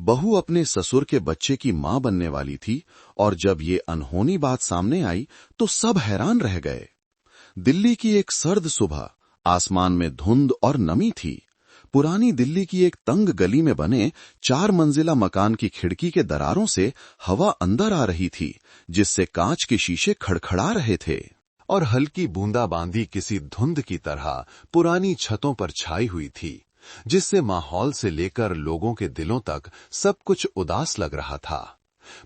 बहू अपने ससुर के बच्चे की मां बनने वाली थी और जब ये अनहोनी बात सामने आई तो सब हैरान रह गए। दिल्ली की एक सर्द सुबह, आसमान में धुंध और नमी थी। पुरानी दिल्ली की एक तंग गली में बने 4 मंजिला मकान की खिड़की के दरारों से हवा अंदर आ रही थी, जिससे कांच के शीशे खड़खड़ा रहे थे और हल्की बूंदाबांदी किसी धुंध की तरह पुरानी छतों पर छाई हुई थी, जिससे माहौल से लेकर लोगों के दिलों तक सब कुछ उदास लग रहा था।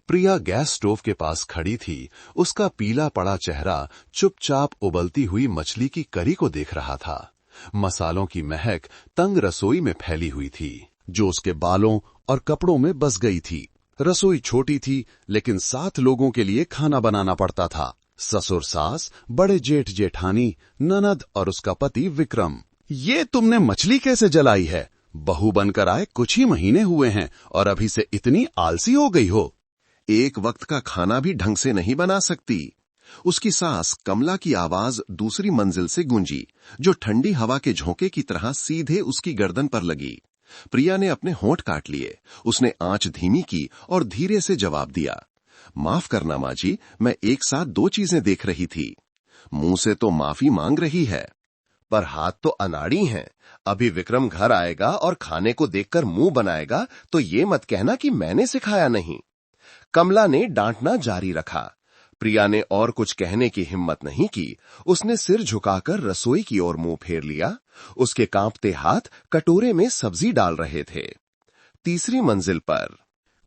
प्रिया गैस स्टोव के पास खड़ी थी। उसका पीला पड़ा चेहरा चुपचाप उबलती हुई मछली की करी को देख रहा था। मसालों की महक तंग रसोई में फैली हुई थी, जो उसके बालों और कपड़ों में बस गई थी। रसोई छोटी थी, लेकिन 7 लोगों के लिए खाना बनाना पड़ता था। ससुर सास, बड़े जेठ जेठानी, ननद और उसका पति विक्रम। ये तुमने मछली कैसे जलाई है? बहू बनकर आए कुछ ही महीने हुए हैं और अभी से इतनी आलसी हो गई हो। एक वक्त का खाना भी ढंग से नहीं बना सकती। उसकी सास कमला की आवाज दूसरी मंजिल से गूंजी, जो ठंडी हवा के झोंके की तरह सीधे उसकी गर्दन पर लगी। प्रिया ने अपने होंठ काट लिए। उसने आंच धीमी की और धीरे से जवाब दिया, माफ करना माँ जी, मैं एक साथ 2 चीजें देख रही थी। मुंह से तो माफी मांग रही है, पर हाथ तो अनाड़ी हैं। अभी विक्रम घर आएगा और खाने को देखकर मुंह बनाएगा तो ये मत कहना कि मैंने सिखाया नहीं। कमला ने डांटना जारी रखा। प्रिया ने और कुछ कहने की हिम्मत नहीं की। उसने सिर झुकाकर रसोई की ओर मुंह फेर लिया। उसके कांपते हाथ कटोरे में सब्जी डाल रहे थे। तीसरी मंजिल पर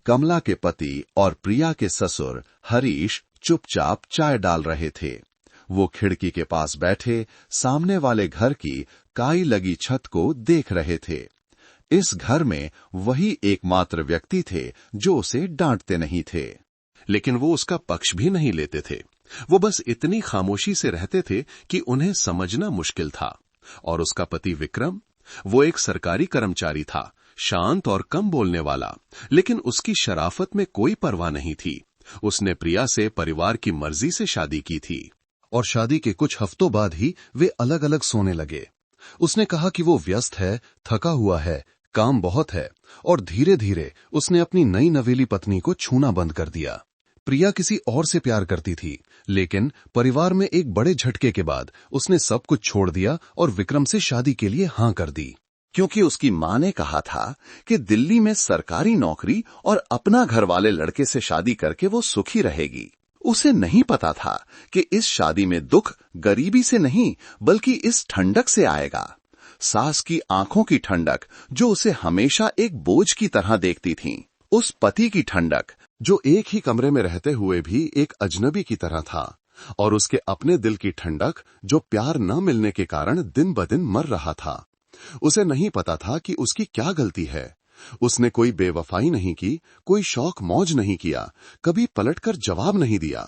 कमला के पति और प्रिया के ससुर हरीश चुपचाप चाय डाल रहे थे। वो खिड़की के पास बैठे सामने वाले घर की काई लगी छत को देख रहे थे। इस घर में वही एकमात्र व्यक्ति थे जो उसे डांटते नहीं थे, लेकिन वो उसका पक्ष भी नहीं लेते थे। वो बस इतनी खामोशी से रहते थे कि उन्हें समझना मुश्किल था। और उसका पति विक्रम, वो एक सरकारी कर्मचारी था, शांत और कम बोलने वाला, लेकिन उसकी शराफत में कोई परवाह नहीं थी। उसने प्रिया से परिवार की मर्जी से शादी की थी और शादी के कुछ हफ्तों बाद ही वे अलग अलग सोने लगे। उसने कहा कि वो व्यस्त है, थका हुआ है, काम बहुत है, और धीरे धीरे उसने अपनी नई नवेली पत्नी को छूना बंद कर दिया। प्रिया किसी और से प्यार करती थी, लेकिन परिवार में एक बड़े झटके के बाद उसने सब कुछ छोड़ दिया और विक्रम से शादी के लिए हां कर दी, क्योंकि उसकी मां ने कहा था कि दिल्ली में सरकारी नौकरी और अपना घर वाले लड़के से शादी करके वो सुखी रहेगी। उसे नहीं पता था कि इस शादी में दुख गरीबी से नहीं, बल्कि इस ठंडक से आएगा। सास की आंखों की ठंडक, जो उसे हमेशा एक बोझ की तरह देखती थी। उस पति की ठंडक, जो एक ही कमरे में रहते हुए भी एक अजनबी की तरह था। और उसके अपने दिल की ठंडक, जो प्यार न मिलने के कारण दिन ब दिन मर रहा था। उसे नहीं पता था कि उसकी क्या गलती है। उसने कोई बेवफाई नहीं की, कोई शौक मौज नहीं किया, कभी पलटकर जवाब नहीं दिया।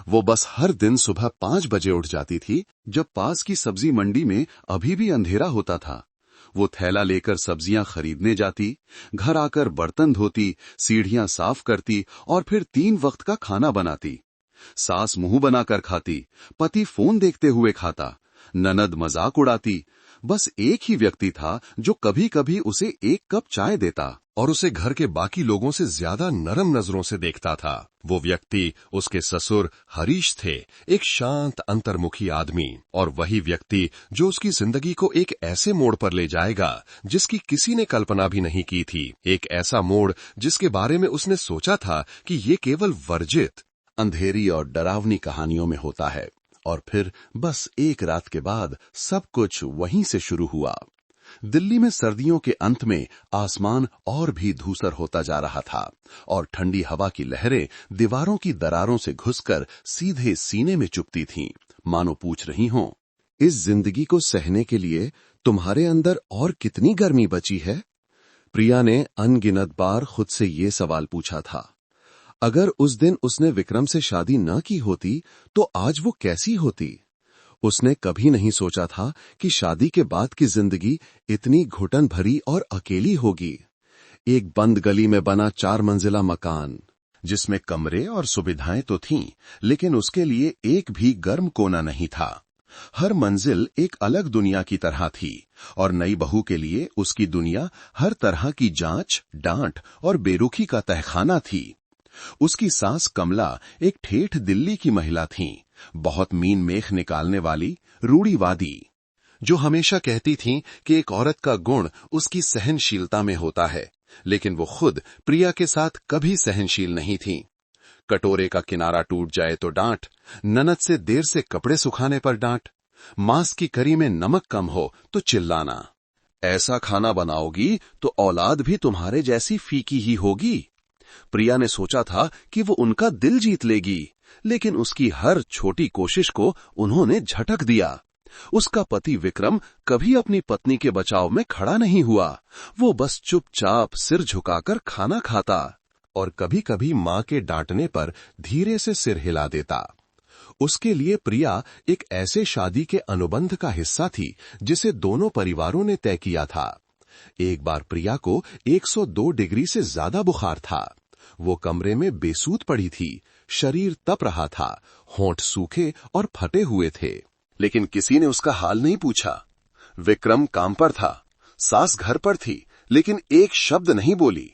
वो बस हर दिन सुबह 5 बजे उठ जाती थी, जब पास की सब्जी मंडी में अभी भी अंधेरा होता था। वो थैला लेकर सब्जियां खरीदने जाती, घर आकर बर्तन धोती, सीढ़ियां साफ करती और फिर 3 वक्त का खाना बनाती। सास मुंह बनाकर खाती, पति फोन देखते हुए खाता, ननद मजाक उड़ाती। बस एक ही व्यक्ति था जो कभी कभी उसे 1 कप चाय देता और उसे घर के बाकी लोगों से ज्यादा नरम नजरों से देखता था। वो व्यक्ति उसके ससुर हरीश थे, एक शांत अंतर्मुखी आदमी, और वही व्यक्ति जो उसकी जिंदगी को एक ऐसे मोड़ पर ले जाएगा जिसकी किसी ने कल्पना भी नहीं की थी। एक ऐसा मोड़ जिसके बारे में उसने सोचा था कि ये केवल वर्जित, अंधेरी और डरावनी कहानियों में होता है। और फिर बस एक रात के बाद सब कुछ वहीं से शुरू हुआ। दिल्ली में सर्दियों के अंत में आसमान और भी धूसर होता जा रहा था और ठंडी हवा की लहरें दीवारों की दरारों से घुसकर सीधे सीने में चुभती थीं, मानो पूछ रही हों, इस जिंदगी को सहने के लिए तुम्हारे अंदर और कितनी गर्मी बची है? प्रिया ने अनगिनत बार खुद से ये सवाल पूछा था। अगर उस दिन उसने विक्रम से शादी न की होती तो आज वो कैसी होती? उसने कभी नहीं सोचा था कि शादी के बाद की जिंदगी इतनी घुटन भरी और अकेली होगी। एक बंद गली में बना 4 मंजिला मकान, जिसमें कमरे और सुविधाएं तो थीं, लेकिन उसके लिए एक भी गर्म कोना नहीं था। हर मंजिल एक अलग दुनिया की तरह थी और नई बहू के लिए उसकी दुनिया हर तरह की जांच, डांट और बेरुखी का तहखाना थी। उसकी सास कमला एक ठेठ दिल्ली की महिला थीं, बहुत मीन मेख निकालने वाली, रूढ़िवादी, जो हमेशा कहती थीं कि एक औरत का गुण उसकी सहनशीलता में होता है, लेकिन वो खुद प्रिया के साथ कभी सहनशील नहीं थीं। कटोरे का किनारा टूट जाए तो डांट, ननद से देर से कपड़े सुखाने पर डांट, मांस की करी में नमक कम हो तो चिल्लाना, ऐसा खाना बनाओगी तो औलाद भी तुम्हारे जैसी फीकी ही होगी। प्रिया ने सोचा था कि वो उनका दिल जीत लेगी, लेकिन उसकी हर छोटी कोशिश को उन्होंने झटक दिया। उसका पति विक्रम कभी अपनी पत्नी के बचाव में खड़ा नहीं हुआ। वो बस चुपचाप सिर झुकाकर खाना खाता और कभी कभी मां के डांटने पर धीरे से सिर हिला देता। उसके लिए प्रिया एक ऐसे शादी के अनुबंध का हिस्सा थी जिसे दोनों परिवारों ने तय किया था। एक बार प्रिया को 102 डिग्री से ज्यादा बुखार था। वो कमरे में बेसूध पड़ी थी, शरीर तप रहा था, होंठ सूखे और फटे हुए थे, लेकिन किसी ने उसका हाल नहीं पूछा। विक्रम काम पर था, सास घर पर थी, लेकिन एक शब्द नहीं बोली।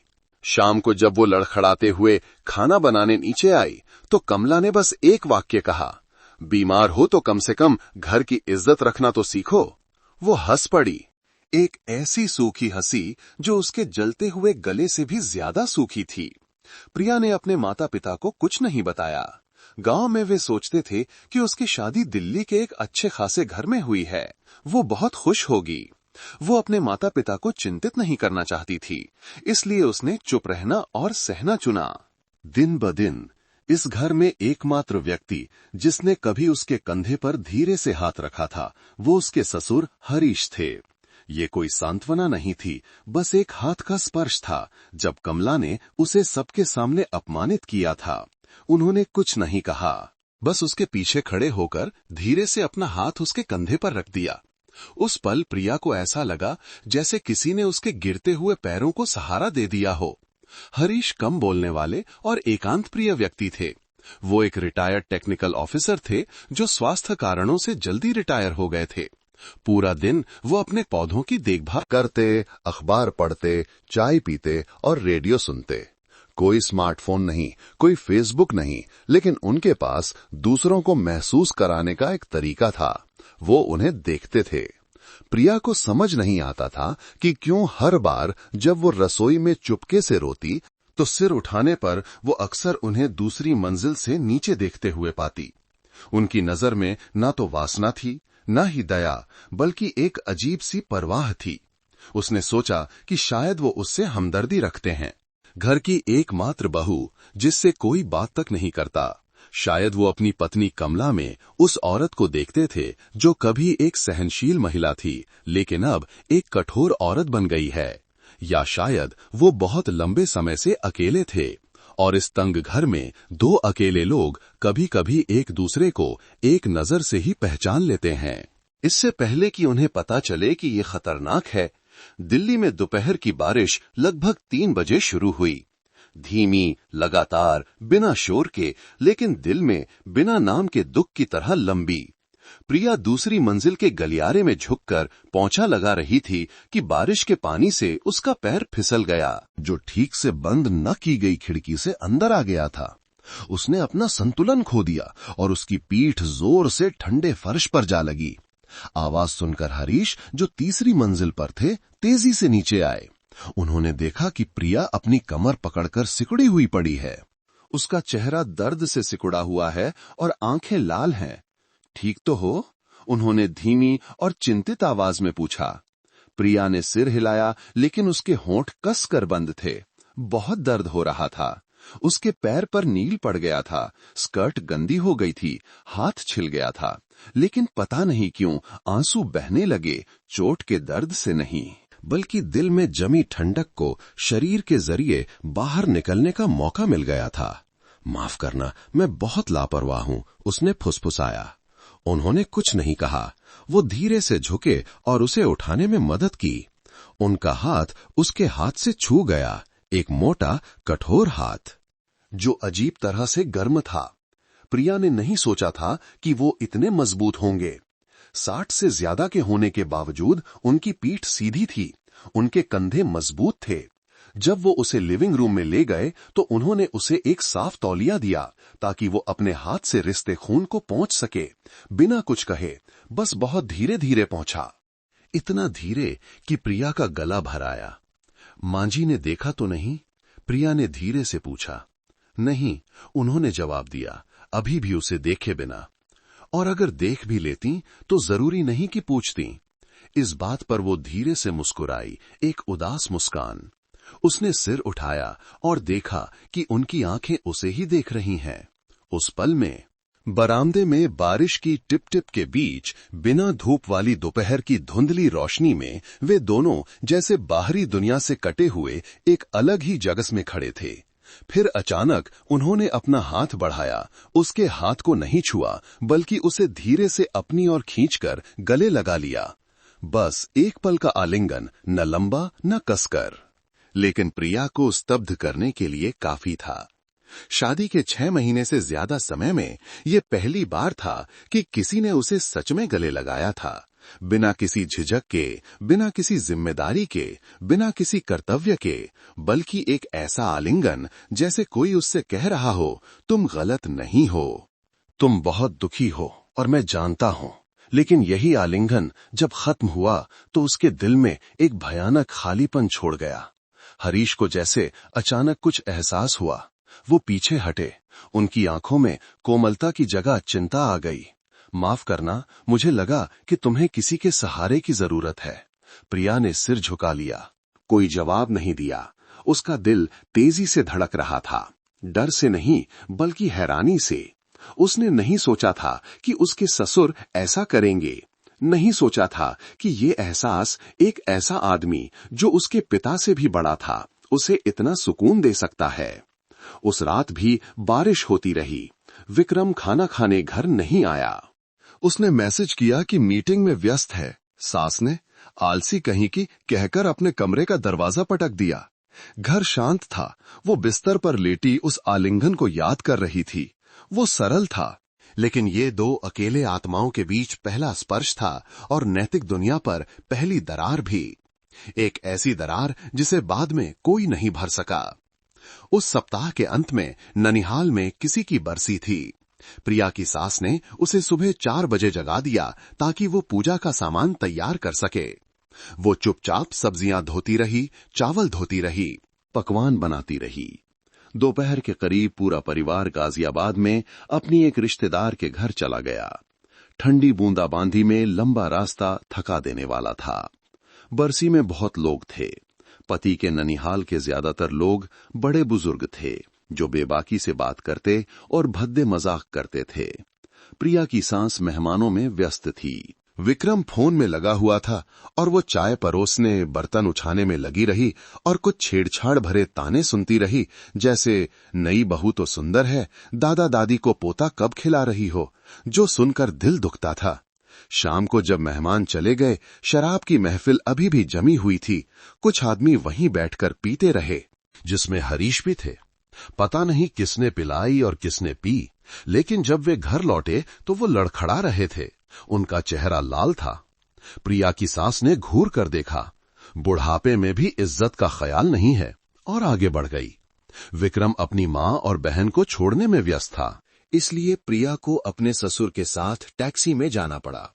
शाम को जब वो लड़खड़ाते हुए खाना बनाने नीचे आई तो कमला ने बस एक वाक्य कहा, बीमार हो तो कम से कम घर की इज्जत रखना तो सीखो। वो हंस पड़ी, एक ऐसी सूखी हंसी जो उसके जलते हुए गले से भी ज्यादा सूखी थी। प्रिया ने अपने माता पिता को कुछ नहीं बताया। गांव में वे सोचते थे कि उसकी शादी दिल्ली के एक अच्छे खासे घर में हुई है, वो बहुत खुश होगी। वो अपने माता पिता को चिंतित नहीं करना चाहती थी, इसलिए उसने चुप रहना और सहना चुना। दिन ब दिन इस घर में एकमात्र व्यक्ति जिसने कभी उसके कंधे पर धीरे से हाथ रखा था, वो उसके ससुर हरीश थे। ये कोई सांत्वना नहीं थी, बस एक हाथ का स्पर्श था जब कमला ने उसे सबके सामने अपमानित किया था। उन्होंने कुछ नहीं कहा, बस उसके पीछे खड़े होकर धीरे से अपना हाथ उसके कंधे पर रख दिया। उस पल प्रिया को ऐसा लगा जैसे किसी ने उसके गिरते हुए पैरों को सहारा दे दिया हो। हरीश कम बोलने वाले और एकांत प्रिय व्यक्ति थे। वो एक रिटायर्ड टेक्निकल ऑफिसर थे जो स्वास्थ्य कारणों से जल्दी रिटायर हो गए थे। पूरा दिन वो अपने पौधों की देखभाल करते, अखबार पढ़ते, चाय पीते और रेडियो सुनते। कोई स्मार्टफोन नहीं, कोई फेसबुक नहीं, लेकिन उनके पास दूसरों को महसूस कराने का एक तरीका था। वो उन्हें देखते थे। प्रिया को समझ नहीं आता था कि क्यों हर बार जब वो रसोई में चुपके से रोती तो सिर उठाने पर वो अक्सर उन्हें दूसरी मंजिल से नीचे देखते हुए पाती। उनकी नजर में ना तो वासना थी, ना ही दया, बल्कि एक अजीब सी परवाह थी। उसने सोचा कि शायद वो उससे हमदर्दी रखते हैं। घर की एकमात्र बहू जिससे कोई बात तक नहीं करता, शायद वो अपनी पत्नी कमला में उस औरत को देखते थे जो कभी एक सहनशील महिला थी लेकिन अब एक कठोर औरत बन गई है। या शायद वो बहुत लंबे समय से अकेले थे और इस तंग घर में दो अकेले लोग कभी कभी एक दूसरे को एक नजर से ही पहचान लेते हैं। इससे पहले कि उन्हें पता चले कि ये खतरनाक है, दिल्ली में दोपहर की बारिश लगभग 3 बजे शुरू हुई। धीमी, लगातार, बिना शोर के, लेकिन दिल में बिना नाम के दुख की तरह लंबी। प्रिया दूसरी मंजिल के गलियारे में झुककर पोंछा लगा रही थी कि बारिश के पानी से उसका पैर फिसल गया, जो ठीक से बंद न की गई खिड़की से अंदर आ गया था। उसने अपना संतुलन खो दिया और उसकी पीठ जोर से ठंडे फर्श पर जा लगी। आवाज सुनकर हरीश, जो तीसरी मंजिल पर थे, तेजी से नीचे आए। उन्होंने देखा कि प्रिया अपनी कमर पकड़कर सिकुड़ी हुई पड़ी है। उसका चेहरा दर्द से सिकुड़ा हुआ है और आंखें लाल हैं। ठीक तो हो? उन्होंने धीमी और चिंतित आवाज में पूछा। प्रिया ने सिर हिलाया, लेकिन उसके होंठ कसकर बंद थे। बहुत दर्द हो रहा था। उसके पैर पर नील पड़ गया था, स्कर्ट गंदी हो गई थी, हाथ छिल गया था, लेकिन पता नहीं क्यों आंसू बहने लगे, चोट के दर्द से नहीं, बल्कि दिल में जमी ठंडक को शरीर के जरिए बाहर निकलने का मौका मिल गया था। माफ करना, मैं बहुत लापरवाह हूं, उसने फुसफुसाया। उन्होंने कुछ नहीं कहा। वो धीरे से झुके और उसे उठाने में मदद की। उनका हाथ उसके हाथ से छू गया, एक मोटा, कठोर हाथ, जो अजीब तरह से गर्म था। प्रिया ने नहीं सोचा था कि वो इतने मजबूत होंगे। 60 से ज्यादा के होने के बावजूद उनकी पीठ सीधी थी, उनके कंधे मजबूत थे। जब वो उसे लिविंग रूम में ले गए तो उन्होंने उसे एक साफ तौलिया दिया ताकि वो अपने हाथ से रिश्ते खून को पहुंच सके। बिना कुछ कहे बस बहुत धीरे धीरे पहुंचा, इतना धीरे कि प्रिया का गला भर आया। मां जी ने देखा तो नहीं? प्रिया ने धीरे से पूछा। नहीं, उन्होंने जवाब दिया, अभी भी उसे देखे बिना। और अगर देख भी लेती तो जरूरी नहीं कि पूछती। इस बात पर वो धीरे से मुस्कुराई, एक उदास मुस्कान। उसने सिर उठाया और देखा कि उनकी आंखें उसे ही देख रही हैं। उस पल में बरामदे में बारिश की टिप टिप के बीच बिना धूप वाली दोपहर की धुंधली रोशनी में वे दोनों जैसे बाहरी दुनिया से कटे हुए एक अलग ही जगत में खड़े थे। फिर अचानक उन्होंने अपना हाथ बढ़ाया, उसके हाथ को नहीं छुआ बल्कि उसे धीरे से अपनी ओर खींचकर गले लगा लिया। बस एक पल का आलिंगन, न लंबा न कसकर, लेकिन प्रिया को स्तब्ध करने के लिए काफी था। शादी के 6 महीने से ज्यादा समय में यह पहली बार था कि किसी ने उसे सच में गले लगाया था, बिना किसी झिझक के, बिना किसी जिम्मेदारी के, बिना किसी कर्तव्य के, बल्कि एक ऐसा आलिंगन जैसे कोई उससे कह रहा हो, तुम गलत नहीं हो, तुम बहुत दुखी हो और मैं जानता हूं। लेकिन यही आलिंगन जब खत्म हुआ तो उसके दिल में एक भयानक खालीपन छोड़ गया। हरीश को जैसे अचानक कुछ एहसास हुआ। वो पीछे हटे, उनकी आंखों में कोमलता की जगह चिंता आ गई। माफ करना, मुझे लगा कि तुम्हें किसी के सहारे की जरूरत है। प्रिया ने सिर झुका लिया, कोई जवाब नहीं दिया। उसका दिल तेजी से धड़क रहा था, डर से नहीं बल्कि हैरानी से। उसने नहीं सोचा था कि उसके ससुर ऐसा करेंगे, नहीं सोचा था कि ये एहसास एक ऐसा आदमी जो उसके पिता से भी बड़ा था उसे इतना सुकून दे सकता है। उस रात भी बारिश होती रही। विक्रम खाना खाने घर नहीं आया। उसने मैसेज किया कि मीटिंग में व्यस्त है। सास ने आलसी कहीं की कहकर अपने कमरे का दरवाजा पटक दिया। घर शांत था। वो बिस्तर पर लेटी उस आलिंगन को याद कर रही थी। वो सरल था, लेकिन ये 2 अकेले आत्माओं के बीच पहला स्पर्श था और नैतिक दुनिया पर पहली दरार भी। एक ऐसी दरार जिसे बाद में कोई नहीं भर सका। उस सप्ताह के अंत में ननिहाल में किसी की बरसी थी। प्रिया की सास ने उसे सुबह 4 बजे जगा दिया ताकि वो पूजा का सामान तैयार कर सके। वो चुपचाप सब्जियां धोती रही, चावल धोती रही, पकवान बनाती रही। दोपहर के करीब पूरा परिवार गाजियाबाद में अपनी एक रिश्तेदार के घर चला गया। ठंडी बूंदाबांदी में लंबा रास्ता थका देने वाला था। बरसी में बहुत लोग थे। पति के ननिहाल के ज्यादातर लोग बड़े बुजुर्ग थे जो बेबाकी से बात करते और भद्दे मजाक करते थे। प्रिया की सांस मेहमानों में व्यस्त थी। विक्रम फोन में लगा हुआ था और वो चाय परोसने, बर्तन उठाने में लगी रही और कुछ छेड़छाड़ भरे ताने सुनती रही, जैसे नई बहू तो सुंदर है, दादा दादी को पोता कब खिला रही हो, जो सुनकर दिल दुखता था। शाम को जब मेहमान चले गए, शराब की महफिल अभी भी जमी हुई थी। कुछ आदमी वहीं बैठकर पीते रहे, जिसमें हरीश भी थे। पता नहीं किसने पिलाई और किसने पी, लेकिन जब वे घर लौटे तो वो लड़खड़ा रहे थे। उनका चेहरा लाल था। प्रिया की सास ने घूर कर देखा। बुढ़ापे में भी इज्जत का ख्याल नहीं है, और आगे बढ़ गई। विक्रम अपनी मां और बहन को छोड़ने में व्यस्त था, इसलिए प्रिया को अपने ससुर के साथ टैक्सी में जाना पड़ा।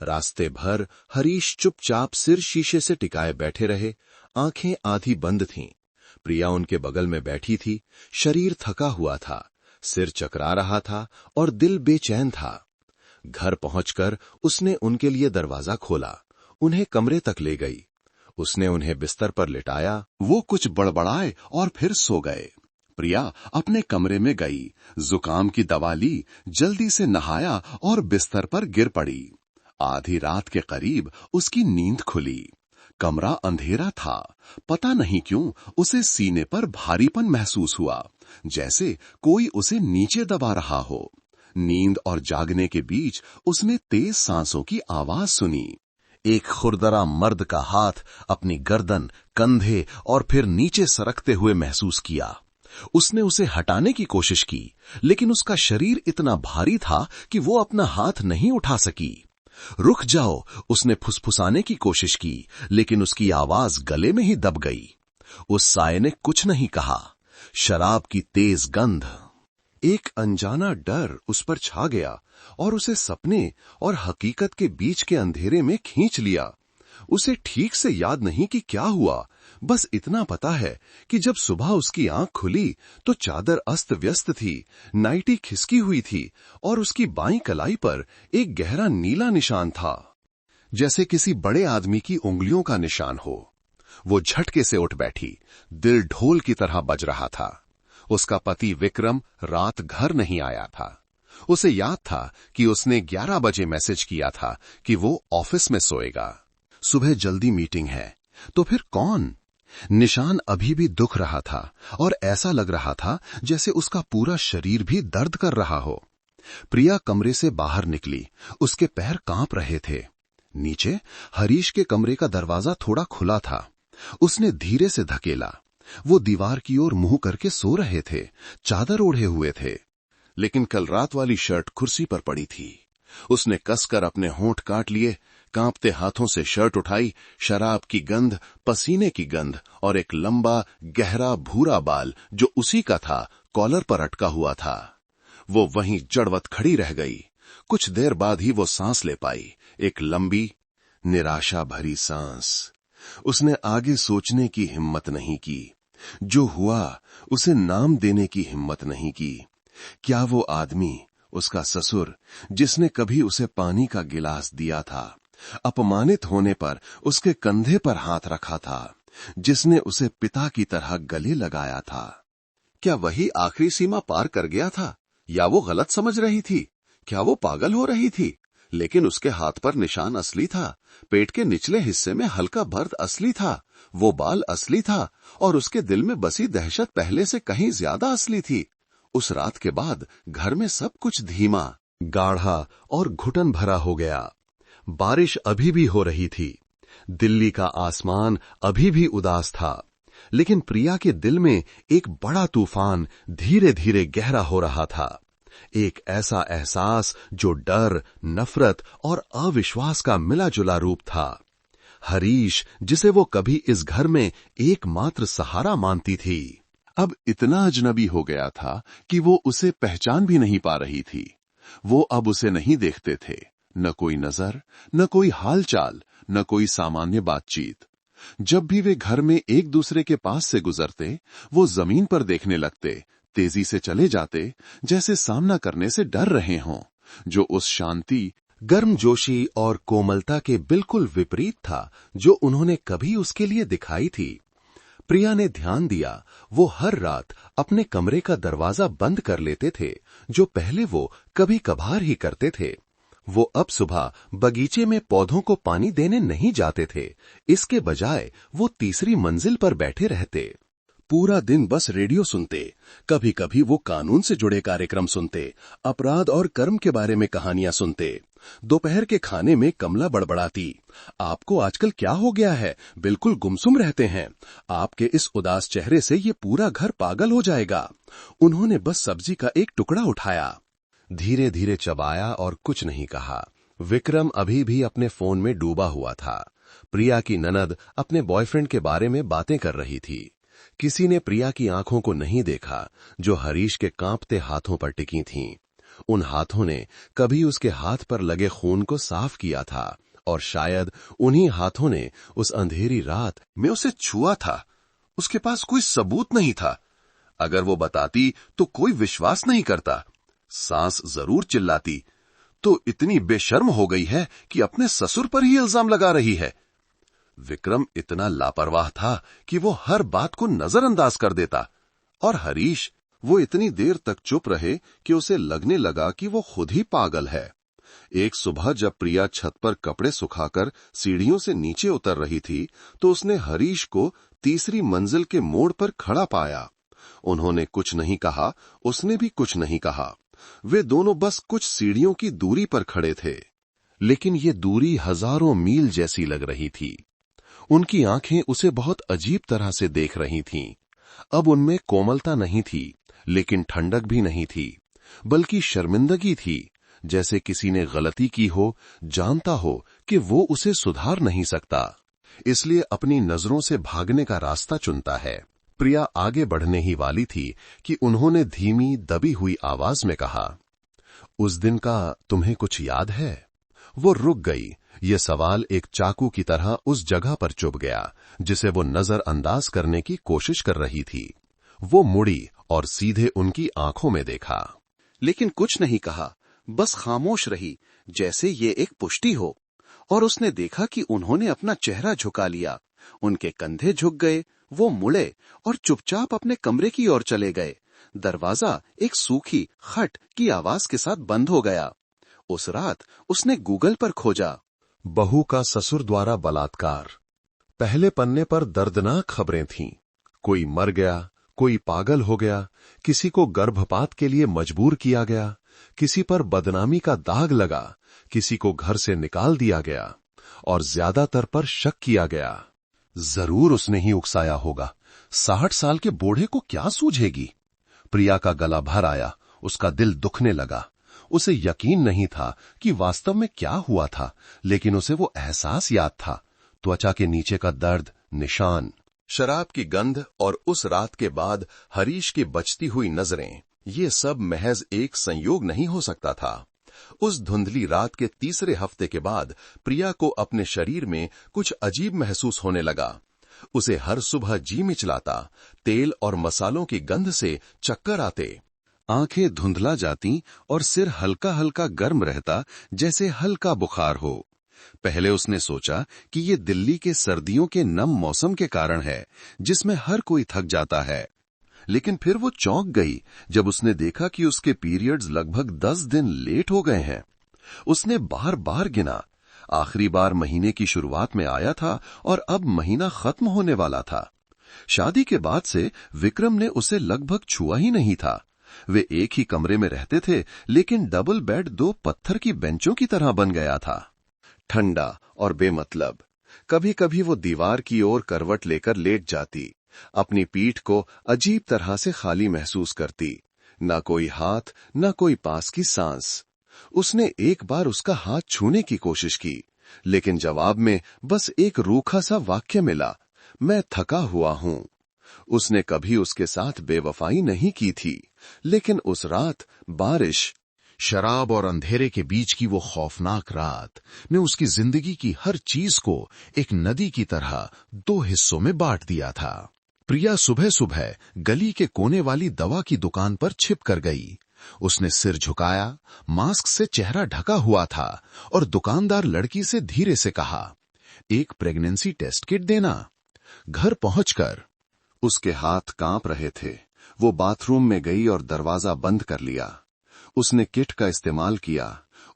रास्ते भर हरीश चुपचाप सिर शीशे से टिकाए बैठे रहे, आंखें आधी बंद थीं। प्रिया उनके बगल में बैठी थी। शरीर थका हुआ था, सिर चकरा रहा था और दिल बेचैन था। घर पहुंचकर उसने उनके लिए दरवाजा खोला, उन्हें कमरे तक ले गई। उसने उन्हें बिस्तर पर लिटाया। वो कुछ बड़बड़ाए और फिर सो गए। प्रिया अपने कमरे में गई, जुकाम की दवा ली, जल्दी से नहाया और बिस्तर पर गिर पड़ी। आधी रात के करीब उसकी नींद खुली। कमरा अंधेरा था। पता नहीं क्यों उसे सीने पर भारीपन महसूस हुआ, जैसे कोई उसे नीचे दबा रहा हो। नींद और जागने के बीच उसने तेज सांसों की आवाज सुनी। एक खुरदरा मर्द का हाथ अपनी गर्दन, कंधे और फिर नीचे सरकते हुए महसूस किया। उसने उसे हटाने की कोशिश की, लेकिन उसका शरीर इतना भारी था कि वो अपना हाथ नहीं उठा सकी। रुक जाओ, उसने फुसफुसाने की कोशिश की, लेकिन उसकी आवाज गले में ही दब गई। उस साये ने कुछ नहीं कहा। शराब की तेज गंध, एक अनजाना डर उस पर छा गया और उसे सपने और हकीकत के बीच के अंधेरे में खींच लिया। उसे ठीक से याद नहीं कि क्या हुआ, बस इतना पता है कि जब सुबह उसकी आंख खुली तो चादर अस्त व्यस्त थी, नाइटी खिसकी हुई थी और उसकी बाईं कलाई पर एक गहरा नीला निशान था, जैसे किसी बड़े आदमी की उंगलियों का निशान हो। वो झटके से उठ बैठी, दिल ढोल की तरह बज रहा था। उसका पति विक्रम रात घर नहीं आया था। उसे याद था कि उसने 11 बजे मैसेज किया था कि वो ऑफिस में सोएगा। सुबह जल्दी मीटिंग है, तो फिर कौन? निशान अभी भी दुख रहा था और ऐसा लग रहा था जैसे उसका पूरा शरीर भी दर्द कर रहा हो। प्रिया कमरे से बाहर निकली, उसके पैर कांप रहे थे। नीचे हरीश के कमरे का दरवाजा थोड़ा खुला था। उसने धीरे से धकेला। वो दीवार की ओर मुंह करके सो रहे थे, चादर ओढ़े हुए थे, लेकिन कल रात वाली शर्ट कुर्सी पर पड़ी थी। उसने कसकर अपने होंठ काट लिए, कांपते हाथों से शर्ट उठाई। शराब की गंध, पसीने की गंध और एक लंबा गहरा भूरा बाल जो उसी का था, कॉलर पर अटका हुआ था। वो वहीं जड़वत खड़ी रह गई। कुछ देर बाद ही वो सांस ले पाई, एक लंबी निराशा भरी सांस। उसने आगे सोचने की हिम्मत नहीं की। जो हुआ उसे नाम देने की हिम्मत नहीं की। क्या वो आदमी, उसका ससुर, जिसने कभी उसे पानी का गिलास दिया था, अपमानित होने पर उसके कंधे पर हाथ रखा था, जिसने उसे पिता की तरह गले लगाया था, क्या वही आखिरी सीमा पार कर गया था? या वो गलत समझ रही थी? क्या वो पागल हो रही थी? लेकिन उसके हाथ पर निशान असली था, पेट के निचले हिस्से में हल्का दर्द असली था, वो बाल असली था और उसके दिल में बसी दहशत पहले से कहीं ज्यादा असली थी। उस रात के बाद घर में सब कुछ धीमा, गाढ़ा और घुटन भरा हो गया। बारिश अभी भी हो रही थी, दिल्ली का आसमान अभी भी उदास था, लेकिन प्रिया के दिल में एक बड़ा तूफान धीरे धीरे गहरा हो रहा था। एक ऐसा एहसास जो डर, नफरत और अविश्वास का मिला जुला रूप था। हरीश, जिसे वो कभी इस घर में एकमात्र सहारा मानती थी, अब इतना अजनबी हो गया था कि वो उसे पहचान भी नहीं पा रही थी। वो अब उसे नहीं देखते थे, न कोई नजर, न कोई हालचाल, न कोई सामान्य बातचीत। जब भी वे घर में एक दूसरे के पास से गुजरते, वो जमीन पर देखने लगते, तेजी से चले जाते, जैसे सामना करने से डर रहे हों, जो उस शांति, गर्मजोशी और कोमलता के बिल्कुल विपरीत था जो उन्होंने कभी उसके लिए दिखाई थी। प्रिया ने ध्यान दिया, वो हर रात अपने कमरे का दरवाजा बंद कर लेते थे, जो पहले वो कभी कभार ही करते थे। वो अब सुबह बगीचे में पौधों को पानी देने नहीं जाते थे, इसके बजाय वो तीसरी मंजिल पर बैठे रहते। पूरा दिन बस रेडियो सुनते, कभी कभी वो कानून से जुड़े कार्यक्रम सुनते, अपराध और कर्म के बारे में कहानियां सुनते। दोपहर के खाने में कमला बड़बड़ाती, आपको आजकल क्या हो गया है, बिल्कुल गुमसुम रहते हैं, आपके इस उदास चेहरे से ये पूरा घर पागल हो जाएगा। उन्होंने बस सब्जी का एक टुकड़ा उठाया, धीरे धीरे चबाया और कुछ नहीं कहा। विक्रम अभी भी अपने फोन में डूबा हुआ था। प्रिया की ननद अपने बॉयफ्रेंड के बारे में बातें कर रही थी। किसी ने प्रिया की आंखों को नहीं देखा, जो हरीश के कांपते हाथों पर टिकी थीं। उन हाथों ने कभी उसके हाथ पर लगे खून को साफ किया था और शायद उन्हीं हाथों ने उस अंधेरी रात में उसे छुआ था। उसके पास कोई सबूत नहीं था। अगर वो बताती तो कोई विश्वास नहीं करता। सास जरूर चिल्लाती, तो इतनी बेशर्म हो गई है कि अपने ससुर पर ही इल्जाम लगा रही है। विक्रम इतना लापरवाह था कि वो हर बात को नजरअंदाज कर देता। और हरीश, वो इतनी देर तक चुप रहे कि उसे लगने लगा कि वो खुद ही पागल है। एक सुबह जब प्रिया छत पर कपड़े सुखाकर सीढ़ियों से नीचे उतर रही थी, तो उसने हरीश को तीसरी मंजिल के मोड़ पर खड़ा पाया। उन्होंने कुछ नहीं कहा, उसने भी कुछ नहीं कहा। वे दोनों बस कुछ सीढ़ियों की दूरी पर खड़े थे, लेकिन ये दूरी हजारों मील जैसी लग रही थी। उनकी आंखें उसे बहुत अजीब तरह से देख रही थीं। अब उनमें कोमलता नहीं थी, लेकिन ठंडक भी नहीं थी, बल्कि शर्मिंदगी थी, जैसे किसी ने गलती की हो, जानता हो कि वो उसे सुधार नहीं सकता, इसलिए अपनी नजरों से भागने का रास्ता चुनता है। प्रिया आगे बढ़ने ही वाली थी कि उन्होंने धीमी दबी हुई आवाज में कहा, उस दिन का तुम्हें कुछ याद है? वो रुक गई। ये सवाल एक चाकू की तरह उस जगह पर चुभ गया जिसे वो नजरअंदाज करने की कोशिश कर रही थी। वो मुड़ी और सीधे उनकी आंखों में देखा, लेकिन कुछ नहीं कहा, बस खामोश रही, जैसे ये एक पुष्टि हो। और उसने देखा कि उन्होंने अपना चेहरा झुका लिया, उनके कंधे झुक गए, वो मुड़े और चुपचाप अपने कमरे की ओर चले गए। दरवाजा एक सूखी खट की आवाज के साथ बंद हो गया। उस रात उसने गूगल पर खोजा, बहू का ससुर द्वारा बलात्कार। पहले पन्ने पर दर्दनाक खबरें थीं। कोई मर गया, कोई पागल हो गया, किसी को गर्भपात के लिए मजबूर किया गया, किसी पर बदनामी का दाग लगा, किसी को घर से निकाल दिया गया और ज्यादातर पर शक किया गया। जरूर उसने ही उकसाया होगा। 60 साल के बूढ़े को क्या सूझेगी? प्रिया का गला भर आया, उसका दिल दुखने लगा। उसे यकीन नहीं था कि वास्तव में क्या हुआ था, लेकिन उसे वो एहसास याद था, त्वचा के नीचे का दर्द, निशान, शराब की गंध और उस रात के बाद हरीश की बचती हुई नजरें। ये सब महज एक संयोग नहीं हो सकता था। उस धुंधली रात के तीसरे हफ्ते के बाद प्रिया को अपने शरीर में कुछ अजीब महसूस होने लगा। उसे हर सुबह जी मिचलाता, तेल और मसालों की गंध से चक्कर आते, आंखें धुंधला जाती और सिर हल्का हल्का गर्म रहता, जैसे हल्का बुखार हो। पहले उसने सोचा कि ये दिल्ली के सर्दियों के नम मौसम के कारण है, जिसमें हर कोई थक जाता है। लेकिन फिर वो चौंक गई जब उसने देखा कि उसके पीरियड्स लगभग 10 दिन लेट हो गए हैं। उसने बार बार गिना। आखिरी बार महीने की शुरुआत में आया था और अब महीना खत्म होने वाला था। शादी के बाद से विक्रम ने उसे लगभग छुआ ही नहीं था। वे एक ही कमरे में रहते थे, लेकिन डबल बेड 2 पत्थर की बेंचों की तरह बन गया था, ठंडा और बेमतलब। कभी कभी वो दीवार की ओर करवट लेकर लेट जाती, अपनी पीठ को अजीब तरह से खाली महसूस करती। न कोई हाथ, न कोई पास की सांस। उसने एक बार उसका हाथ छूने की कोशिश की, लेकिन जवाब में बस एक रूखा सा वाक्य मिला, मैं थका हुआ हूं। उसने कभी उसके साथ बेवफाई नहीं की थी, लेकिन उस रात बारिश, शराब और अंधेरे के बीच की वो खौफनाक रात ने उसकी जिंदगी की हर चीज को एक नदी की तरह 2 हिस्सों में बांट दिया था। प्रिया सुबह सुबह गली के कोने वाली दवा की दुकान पर छिप कर गई। उसने सिर झुकाया, मास्क से चेहरा ढका हुआ था और दुकानदार लड़की से धीरे से कहा, एक प्रेगनेंसी टेस्ट किट देना। घर पहुंचकर उसके हाथ कांप रहे थे। वो बाथरूम में गई और दरवाजा बंद कर लिया। उसने किट का इस्तेमाल किया,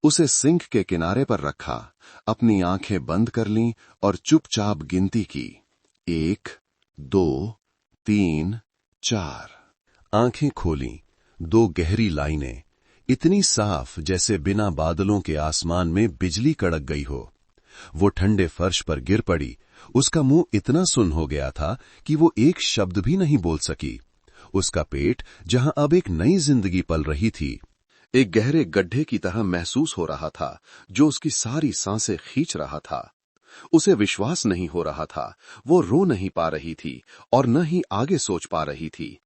उसे सिंक के किनारे पर रखा, अपनी आंखें बंद कर लीं और चुपचाप गिनती की, 1, 2, 3, 4। आंखें खोलीं, 2 गहरी लाइनें, इतनी साफ जैसे बिना बादलों के आसमान में बिजली कड़क गई हो। वो ठंडे फर्श पर गिर पड़ी। उसका मुंह इतना सुन्न हो गया था कि वो एक शब्द भी नहीं बोल सकी। उसका पेट, जहां अब एक नई जिंदगी पल रही थी, एक गहरे गड्ढे की तरह महसूस हो रहा था, जो उसकी सारी सांसें खींच रहा था। उसे विश्वास नहीं हो रहा था। वो रो नहीं पा रही थी और न ही आगे सोच पा रही थी।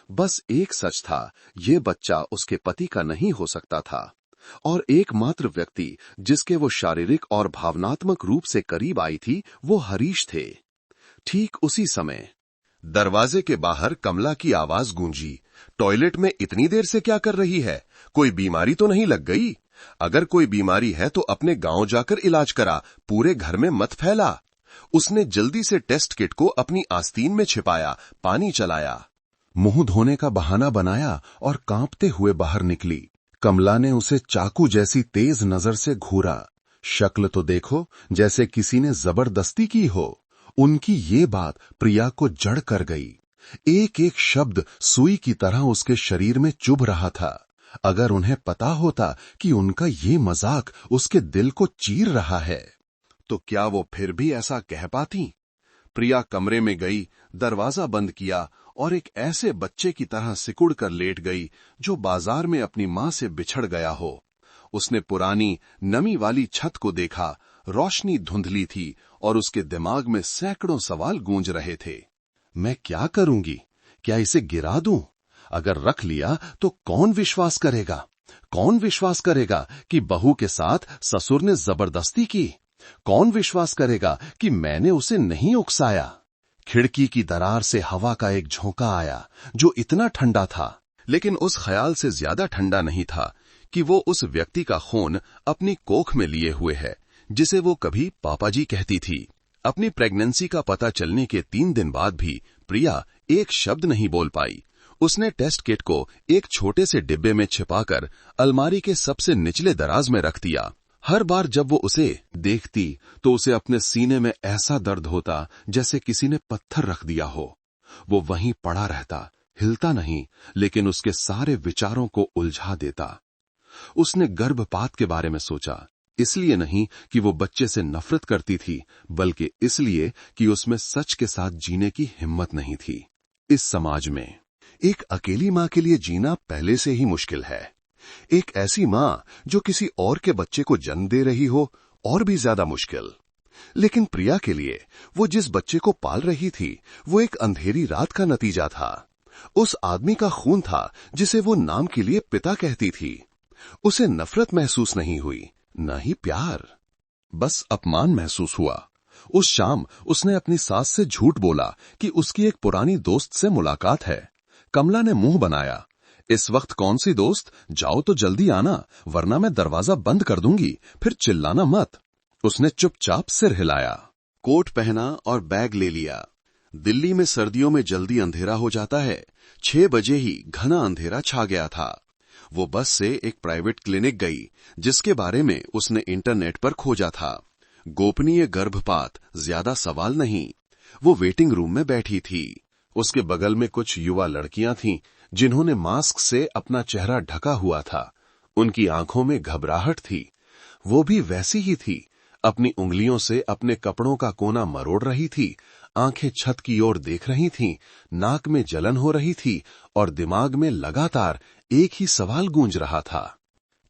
बस एक सच था, ये बच्चा उसके पति का नहीं हो सकता था, और एकमात्र व्यक्ति जिसके वो शारीरिक और भावनात्मक रूप से करीब आई थी, वो हरीश थे। ठीक उसी समय दरवाजे के बाहर कमला की आवाज गूंजी, टॉयलेट में इतनी देर से क्या कर रही है? कोई बीमारी तो नहीं लग गई? अगर कोई बीमारी है तो अपने गांव जाकर इलाज करा, पूरे घर में मत फैला। उसने जल्दी से टेस्ट किट को अपनी आस्तीन में छिपाया, पानी चलाया, मुंह धोने का बहाना बनाया और कांपते हुए बाहर निकली। कमला ने उसे चाकू जैसी तेज नजर से घूरा। शक्ल तो देखो, जैसे किसी ने जबरदस्ती की हो। उनकी ये बात प्रिया को जड़ कर गई। एक एक शब्द सुई की तरह उसके शरीर में चुभ रहा था। अगर उन्हें पता होता कि उनका ये मजाक उसके दिल को चीर रहा है, तो क्या वो फिर भी ऐसा कह पाती? प्रिया कमरे में गई, दरवाजा बंद किया और एक ऐसे बच्चे की तरह सिकुड़ कर लेट गई जो बाजार में अपनी मां से बिछड़ गया हो। उसने पुरानी नमी वाली छत को देखा। रोशनी धुंधली थी और उसके दिमाग में सैकड़ों सवाल गूंज रहे थे। मैं क्या करूंगी? क्या इसे गिरा दूं? अगर रख लिया तो कौन विश्वास करेगा? कौन विश्वास करेगा कि बहू के साथ ससुर ने जबरदस्ती की? कौन विश्वास करेगा कि मैंने उसे नहीं उकसाया? खिड़की की दरार से हवा का एक झोंका आया जो इतना ठंडा था, लेकिन उस ख्याल से ज्यादा ठंडा नहीं था कि वो उस व्यक्ति का खून अपनी कोख में लिए हुए है जिसे वो कभी पापाजी कहती थी। अपनी प्रेगनेंसी का पता चलने के 3 दिन बाद भी प्रिया एक शब्द नहीं बोल पाई। उसने टेस्ट किट को एक छोटे से डिब्बे में छिपाकर अलमारी के सबसे निचले दराज में रख दिया। हर बार जब वो उसे देखती तो उसे अपने सीने में ऐसा दर्द होता जैसे किसी ने पत्थर रख दिया हो। वो वहीं पड़ा रहता, हिलता नहीं, लेकिन उसके सारे विचारों को उलझा देता। उसने गर्भपात के बारे में सोचा, इसलिए नहीं कि वो बच्चे से नफरत करती थी, बल्कि इसलिए कि उसमें सच के साथ जीने की हिम्मत नहीं थी। इस समाज में एक अकेली मां के लिए जीना पहले से ही मुश्किल है। एक ऐसी मां जो किसी और के बच्चे को जन्म दे रही हो, और भी ज्यादा मुश्किल। लेकिन प्रिया के लिए वो जिस बच्चे को पाल रही थी वो एक अंधेरी रात का नतीजा था। उस आदमी का खून था जिसे वो नाम के लिए पिता कहती थी। उसे नफरत महसूस नहीं हुई, न ही प्यार, बस अपमान महसूस हुआ। उस शाम उसने अपनी सास से झूठ बोला कि उसकी एक पुरानी दोस्त से मुलाकात है। कमला ने मुंह बनाया, इस वक्त कौन सी दोस्त? जाओ तो जल्दी आना, वरना मैं दरवाजा बंद कर दूंगी, फिर चिल्लाना मत। उसने चुपचाप सिर हिलाया, कोट पहना और बैग ले लिया। दिल्ली में सर्दियों में जल्दी अंधेरा हो जाता है। 6 बजे ही घना अंधेरा छा गया था। वो बस से एक प्राइवेट क्लिनिक गई जिसके बारे में उसने इंटरनेट पर खोजा था। गोपनीय गर्भपात, ज्यादा सवाल नहीं। वो वेटिंग रूम में बैठी थी। उसके बगल में कुछ युवा लड़कियां थीं जिन्होंने मास्क से अपना चेहरा ढका हुआ था। उनकी आंखों में घबराहट थी। वो भी वैसी ही थी, अपनी उंगलियों से अपने कपड़ों का कोना मरोड़ रही थी, आंखें छत की ओर देख रही थीं, नाक में जलन हो रही थी और दिमाग में लगातार एक ही सवाल गूंज रहा था,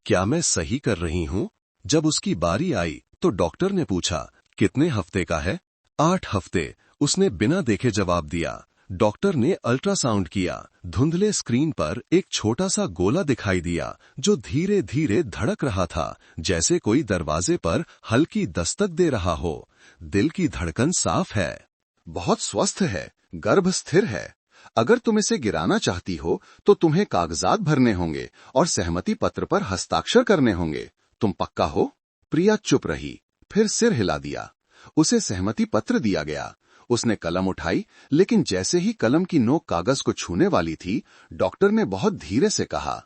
क्या मैं सही कर रही हूं? जब उसकी बारी आई तो डॉक्टर ने पूछा, कितने हफ्ते का है? 8 हफ्ते, उसने बिना देखे जवाब दिया। डॉक्टर ने अल्ट्रासाउंड किया। धुंधले स्क्रीन पर एक छोटा सा गोला दिखाई दिया जो धीरे धीरे धड़क रहा था, जैसे कोई दरवाजे पर हल्की दस्तक दे रहा हो। दिल की धड़कन साफ है, बहुत स्वस्थ है, गर्भ स्थिर है। अगर तुम इसे गिराना चाहती हो तो तुम्हें कागजात भरने होंगे और सहमति पत्र पर हस्ताक्षर करने होंगे। तुम पक्का हो? प्रिया चुप रही, फिर सिर हिला दिया। उसे सहमति पत्र दिया गया। उसने कलम उठाई, लेकिन जैसे ही कलम की नोक कागज को छूने वाली थी, डॉक्टर ने बहुत धीरे से कहा,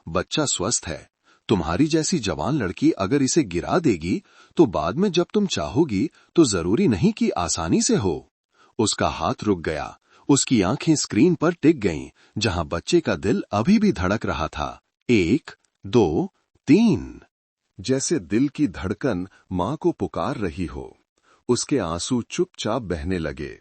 बच्चा स्वस्थ है। तुम्हारी जैसी जवान लड़की अगर इसे गिरा देगी तो बाद में जब तुम चाहोगी तो जरूरी नहीं कि आसानी से हो। उसका हाथ रुक गया। उसकी आंखें स्क्रीन पर टिक गईं, जहां बच्चे का दिल अभी भी धड़क रहा था। 1, 2, 3, जैसे दिल की धड़कन मां को पुकार रही हो। उसके आंसू चुपचाप बहने लगे।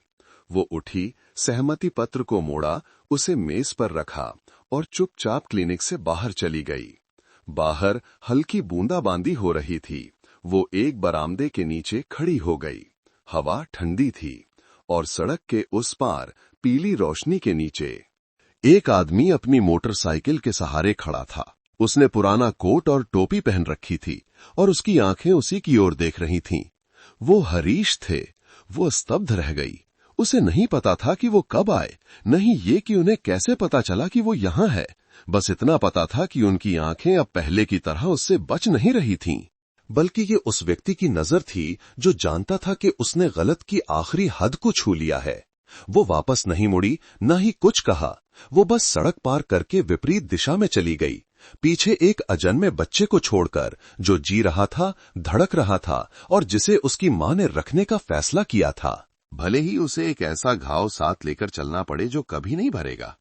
वो उठी, सहमति पत्र को मोड़ा, उसे मेज पर रखा और चुपचाप क्लिनिक से बाहर चली गई। बाहर हल्की बूंदाबांदी हो रही थी। वो एक बरामदे के नीचे खड़ी हो गई। हवा ठंडी थी और सड़क के उस पार पीली रोशनी के नीचे एक आदमी अपनी मोटरसाइकिल के सहारे खड़ा था। उसने पुराना कोट और टोपी पहन रखी थी और उसकी आंखें उसी की ओर देख रही थीं। वो हरीश थे। वो स्तब्ध रह गई। उसे नहीं पता था कि वो कब आए, नहीं ये कि उन्हें कैसे पता चला कि वो यहां है। बस इतना पता था कि उनकी आंखें अब पहले की तरह उससे बच नहीं रही थीं, बल्कि ये उस व्यक्ति की नजर थी जो जानता था कि उसने गलत की आखिरी हद को छू लिया है। वो वापस नहीं मुड़ी, न ही कुछ कहा। वो बस सड़क पार करके विपरीत दिशा में चली गई, पीछे एक अजन्मे बच्चे को छोड़कर जो जी रहा था, धड़क रहा था और जिसे उसकी मां ने रखने का फैसला किया था, भले ही उसे एक ऐसा घाव साथ लेकर चलना पड़े जो कभी नहीं भरेगा।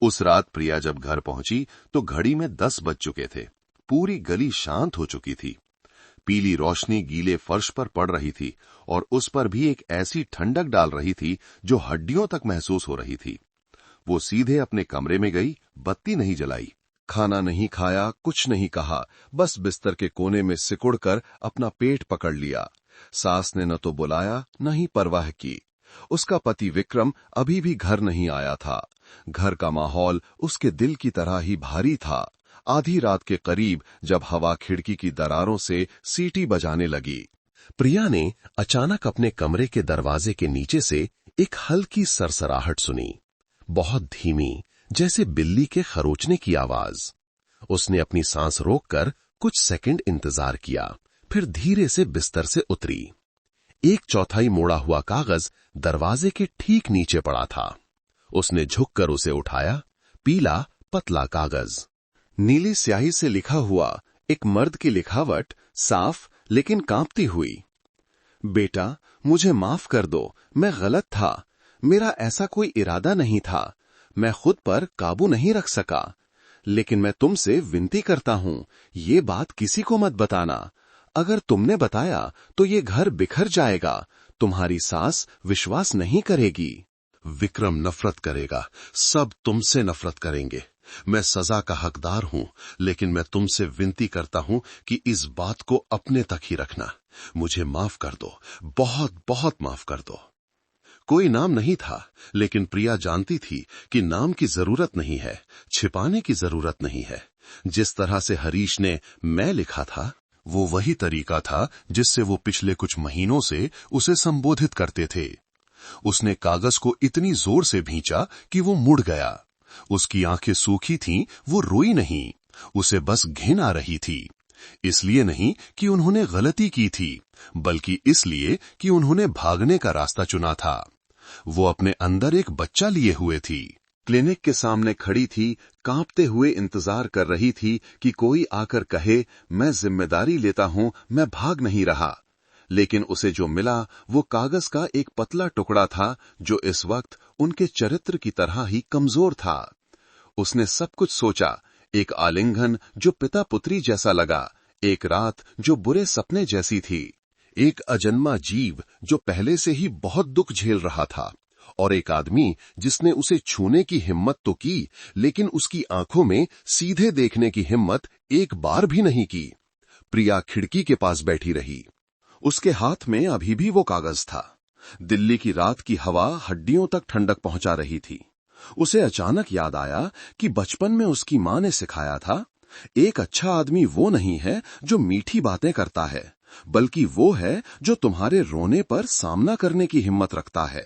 उस रात प्रिया जब घर पहुंची तो घड़ी में 10 बज चुके थे। पूरी गली शांत हो चुकी थी। पीली रोशनी गीले फर्श पर पड़ रही थी और उस पर भी एक ऐसी ठंडक डाल रही थी जो हड्डियों तक महसूस हो रही थी। वो सीधे अपने कमरे में गई, बत्ती नहीं जलाई। खाना नहीं खाया, कुछ नहीं कहा, बस बिस्तर के कोने में सिकुड़कर अपना पेट पकड़ लिया। सास ने न तो बुलाया न ही परवाह की। उसका पति विक्रम अभी भी घर नहीं आया था। घर का माहौल उसके दिल की तरह ही भारी था। आधी रात के करीब जब हवा खिड़की की दरारों से सीटी बजाने लगी, प्रिया ने अचानक अपने कमरे के दरवाजे के नीचे से एक हल्की सरसराहट सुनी, बहुत धीमी, जैसे बिल्ली के खरोचने की आवाज। उसने अपनी सांस रोककर कुछ सेकंड इंतजार किया, फिर धीरे से बिस्तर से उतरी। 1/4 मोड़ा हुआ कागज दरवाजे के ठीक नीचे पड़ा था। उसने झुककर उसे उठाया। पीला पतला कागज, नीली स्याही से लिखा हुआ, एक मर्द की लिखावट, साफ लेकिन कांपती हुई। बेटा, मुझे माफ कर दो, मैं गलत था। मेरा ऐसा कोई इरादा नहीं था। मैं खुद पर काबू नहीं रख सका। लेकिन मैं तुमसे विनती करता हूं, ये बात किसी को मत बताना। अगर तुमने बताया तो ये घर बिखर जाएगा। तुम्हारी सास विश्वास नहीं करेगी। विक्रम नफरत करेगा, सब तुमसे नफरत करेंगे। मैं सजा का हकदार हूं, लेकिन मैं तुमसे विनती करता हूं कि इस बात को अपने तक ही रखना। मुझे माफ कर दो, बहुत बहुत माफ कर दो। कोई नाम नहीं था, लेकिन प्रिया जानती थी कि नाम की जरूरत नहीं है, छिपाने की जरूरत नहीं है। जिस तरह से हरीश ने मैं लिखा था, वो वही तरीका था जिससे वो पिछले कुछ महीनों से उसे संबोधित करते थे। उसने कागज को इतनी जोर से भींचा कि वो मुड़ गया। उसकी आंखें सूखी थीं, वो रोई नहीं, उसे बस घिन आ रही थी। इसलिए नहीं कि उन्होंने गलती की थी, बल्कि इसलिए कि उन्होंने भागने का रास्ता चुना था। वो अपने अंदर एक बच्चा लिए हुए थी। क्लिनिक के सामने खड़ी थी, कांपते हुए इंतजार कर रही थी कि कोई आकर कहे, मैं जिम्मेदारी लेता हूं, मैं भाग नहीं रहा। लेकिन उसे जो मिला वो कागज का एक पतला टुकड़ा था, जो इस वक्त उनके चरित्र की तरह ही कमजोर था। उसने सब कुछ सोचा, एक आलिंगन जो पिता पुत्री जैसा लगा, एक रात जो बुरे सपने जैसी थी, एक अजन्मा जीव जो पहले से ही बहुत दुख झेल रहा था, और एक आदमी जिसने उसे छूने की हिम्मत तो की, लेकिन उसकी आंखों में सीधे देखने की हिम्मत एक बार भी नहीं की। प्रिया खिड़की के पास बैठी रही। उसके हाथ में अभी भी वो कागज था। दिल्ली की रात की हवा हड्डियों तक ठंडक पहुंचा रही थी। उसे अचानक याद आया कि बचपन में उसकी मां ने सिखाया था, एक अच्छा आदमी वो नहीं है जो मीठी बातें करता है, बल्कि वो है जो तुम्हारे रोने पर सामना करने की हिम्मत रखता है।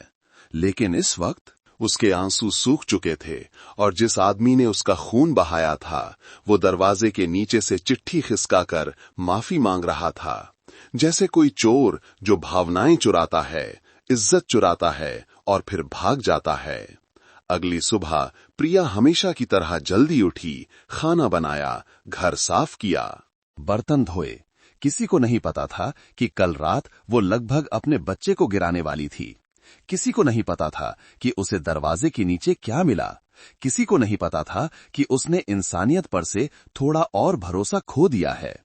लेकिन इस वक्त उसके आंसू सूख चुके थे, और जिस आदमी ने उसका खून बहाया था, वो दरवाजे के नीचे से चिट्ठी खिसकाकर माफी मांग रहा था। जैसे कोई चोर जो भावनाएं चुराता है, इज्जत चुराता है और फिर भाग जाता है। अगली सुबह प्रिया हमेशा की तरह जल्दी उठी, खाना बनाया, घर साफ किया, बर्तन धोए। किसी को नहीं पता था कि कल रात वो लगभग अपने बच्चे को गिराने वाली थी। किसी को नहीं पता था कि उसे दरवाजे के नीचे क्या मिला। किसी को नहीं पता था कि उसने इंसानियत पर से थोड़ा और भरोसा खो दिया है।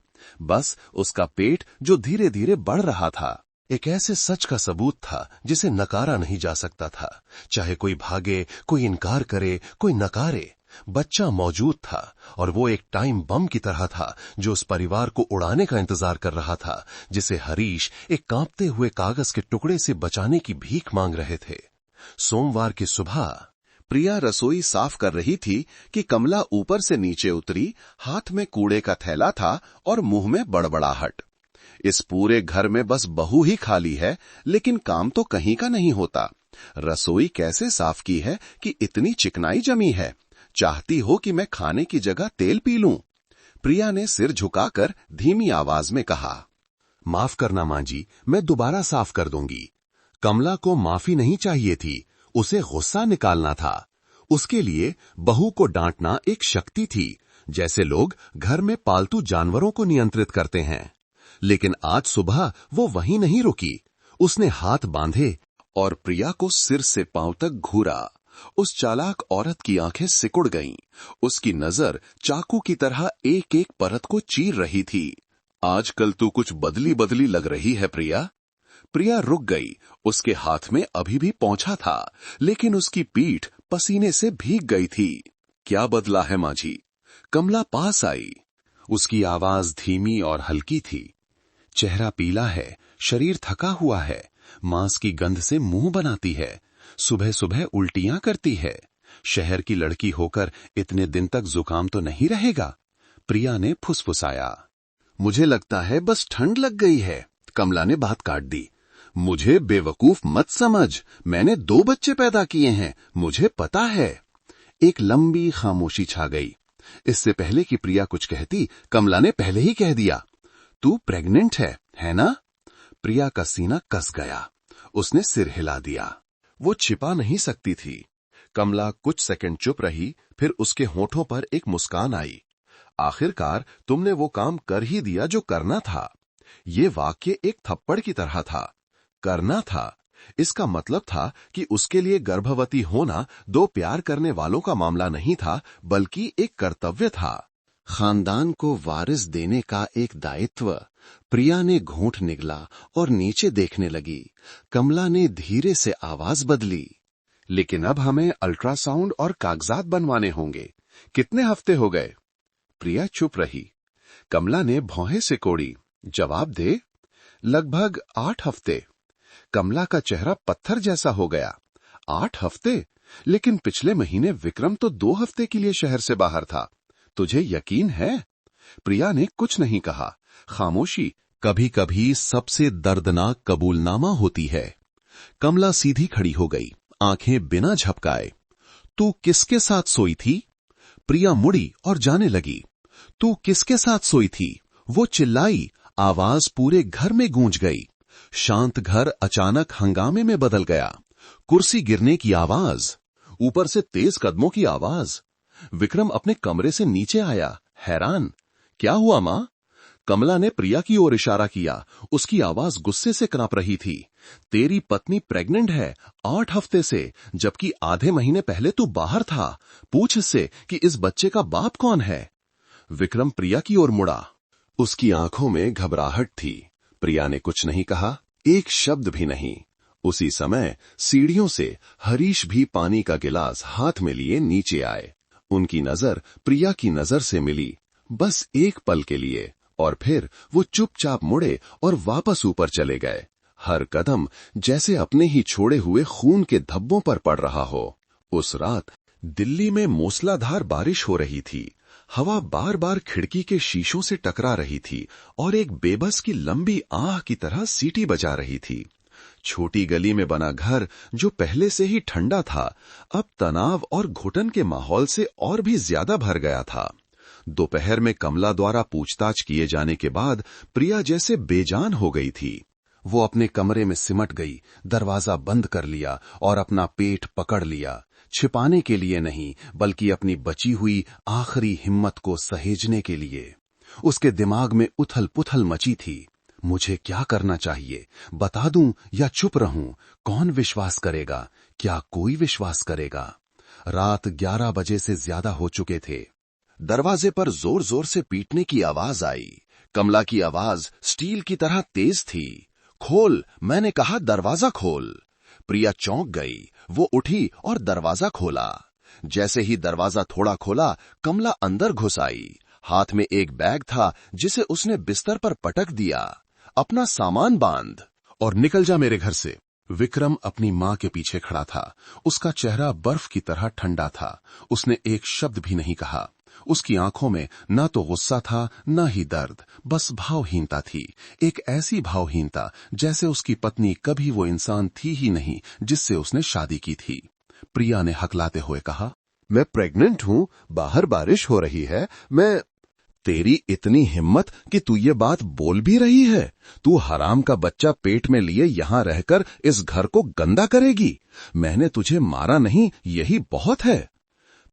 बस उसका पेट जो धीरे धीरे बढ़ रहा था। एक ऐसे सच का सबूत था जिसे नकारा नहीं जा सकता था। चाहे कोई भागे, कोई इनकार करे, कोई नकारे, बच्चा मौजूद था, और वो एक टाइम बम की तरह था जो उस परिवार को उड़ाने का इंतजार कर रहा था, जिसे हरीश एक कांपते हुए कागज के टुकड़े से बचाने की भीख मांग रहे थे। सोमवार की सुबह प्रिया रसोई साफ कर रही थी कि कमला ऊपर से नीचे उतरी। हाथ में कूड़े का थैला था और मुंह में बड़बड़ाहट। इस पूरे घर में बस बहू ही खाली है, लेकिन काम तो कहीं का नहीं होता। रसोई कैसे साफ की है कि इतनी चिकनाई जमी है? चाहती हो कि मैं खाने की जगह तेल पी लूं? प्रिया ने सिर झुकाकर धीमी आवाज में कहा। माफ करना मां जी, मैं दोबारा साफ कर दूंगी। कमला को माफी नहीं चाहिए थी, उसे गुस्सा निकालना था। उसके लिए बहू को डांटना एक शक्ति थी, जैसे लोग घर में पालतू जानवरों को नियंत्रित करते हैं। लेकिन आज सुबह वो वहीं नहीं रुकी। उसने हाथ बांधे और प्रिया को सिर से पांव तक घूरा। उस चालाक औरत की आंखें सिकुड़ गईं। उसकी नजर चाकू की तरह एक एक परत को चीर रही थी। आजकल तू कुछ बदली बदली लग रही है प्रिया। प्रिया रुक गई। उसके हाथ में अभी भी पोंछा था, लेकिन उसकी पीठ पसीने से भीग गई थी। क्या बदला है मां जी? कमला पास आई। उसकी आवाज धीमी और हल्की थी। चेहरा पीला है, शरीर थका हुआ है, मांस की गंध से मुंह बनाती है, सुबह सुबह उल्टियां करती है। शहर की लड़की होकर इतने दिन तक जुकाम तो नहीं रहेगा? प्रिया ने फुसफुसाया। मुझे लगता है बस ठंड लग गई है, कमला ने बात काट दी। मुझे बेवकूफ मत समझ, मैंने 2 बच्चे पैदा किए हैं, मुझे पता है। एक लंबी खामोशी छा गई। इससे पहले कि प्रिया कुछ कहती, कमला ने पहले ही कह दिया, तू प्रेग्नेंट है ना? प्रिया का सीना कस गया। उसने सिर हिला दिया। वो छिपा नहीं सकती थी। कमला कुछ सेकंड चुप रही, फिर उसके होठों पर एक मुस्कान आई। आखिरकार तुमने वो काम कर ही दिया जो करना था। ये वाक्य एक थप्पड़ की तरह था। करना था, इसका मतलब था कि उसके लिए गर्भवती होना 2 प्यार करने वालों का मामला नहीं था, बल्कि एक कर्तव्य था। खानदान को वारिस देने का एक दायित्व। प्रिया ने घूंट निगला और नीचे देखने लगी। कमला ने धीरे से आवाज बदली, लेकिन अब हमें अल्ट्रासाउंड और कागजात बनवाने होंगे। कितने हफ्ते हो गए? प्रिया चुप रही। कमला ने भौहें से कोड़ी, जवाब दे। लगभग 8 हफ्ते। कमला का चेहरा पत्थर जैसा हो गया। 8 हफ्ते? लेकिन पिछले महीने विक्रम तो 2 हफ्ते के लिए शहर से बाहर था। तुझे यकीन है? प्रिया ने कुछ नहीं कहा। खामोशी कभी कभी सबसे दर्दनाक कबूलनामा होती है। कमला सीधी खड़ी हो गई, आंखें बिना झपकाए। तू किसके साथ सोई थी? प्रिया मुड़ी और जाने लगी। तू किसके साथ सोई थी? वो चिल्लाई, आवाज पूरे घर में गूंज गई। शांत घर अचानक हंगामे में बदल गया। कुर्सी गिरने की आवाज, ऊपर से तेज कदमों की आवाज। विक्रम अपने कमरे से नीचे आया, हैरान। क्या हुआ मां? कमला ने प्रिया की ओर इशारा किया। उसकी आवाज गुस्से से कांप रही थी। तेरी पत्नी प्रेग्नेंट है 8 हफ्ते से, जबकि आधे महीने पहले तू बाहर था। पूछ इससे कि इस बच्चे का बाप कौन है? विक्रम प्रिया की ओर मुड़ा। उसकी आंखों में घबराहट थी। प्रिया ने कुछ नहीं कहा, एक शब्द भी नहीं। उसी समय सीढ़ियों से हरीश भी पानी का गिलास हाथ में लिए नीचे आए। उनकी नजर प्रिया की नजर से मिली, बस एक पल के लिए, और फिर वो चुपचाप मुड़े और वापस ऊपर चले गए। हर कदम जैसे अपने ही छोड़े हुए खून के धब्बों पर पड़ रहा हो। उस रात दिल्ली में मूसलाधार बारिश हो रही थी। हवा बार बार खिड़की के शीशों से टकरा रही थी और एक बेबस की लंबी आह की तरह सीटी बजा रही थी। छोटी गली में बना घर, जो पहले से ही ठंडा था, अब तनाव और घुटन के माहौल से और भी ज्यादा भर गया था। दोपहर में कमला द्वारा पूछताछ किए जाने के बाद प्रिया जैसे बेजान हो गई थी। वो अपने कमरे में सिमट गई, दरवाजा बंद कर लिया और अपना पेट पकड़ लिया। छिपाने के लिए नहीं, बल्कि अपनी बची हुई आखिरी हिम्मत को सहेजने के लिए। उसके दिमाग में उथल पुथल मची थी। मुझे क्या करना चाहिए? बता दूं या चुप रहूं? कौन विश्वास करेगा? क्या कोई विश्वास करेगा? रात 11 बजे से ज्यादा हो चुके थे। दरवाजे पर जोर जोर से पीटने की आवाज आई। कमला की आवाज स्टील की तरह तेज थी। खोल, मैंने कहा दरवाजा खोल। प्रिया चौंक गई। वो उठी और दरवाजा खोला। जैसे ही दरवाजा थोड़ा खोला, कमला अंदर घुस आई। हाथ में एक बैग था जिसे उसने बिस्तर पर पटक दिया। अपना सामान बांध और निकल जा मेरे घर से। विक्रम अपनी मां के पीछे खड़ा था। उसका चेहरा बर्फ की तरह ठंडा था। उसने एक शब्द भी नहीं कहा। उसकी आंखों में न तो गुस्सा था, न ही दर्द, बस भावहीनता थी। एक ऐसी भावहीनता जैसे उसकी पत्नी कभी वो इंसान थी ही नहीं जिससे उसने शादी की थी। प्रिया ने हकलाते हुए कहा, मैं प्रेग्नेंट हूं, बाहर बारिश हो रही है, मैं... तेरी इतनी हिम्मत कि तू ये बात बोल भी रही है? तू हराम का बच्चा पेट में लिए यहां रहकर इस घर को गंदा करेगी? मैंने तुझे मारा नहीं, यही बहुत है।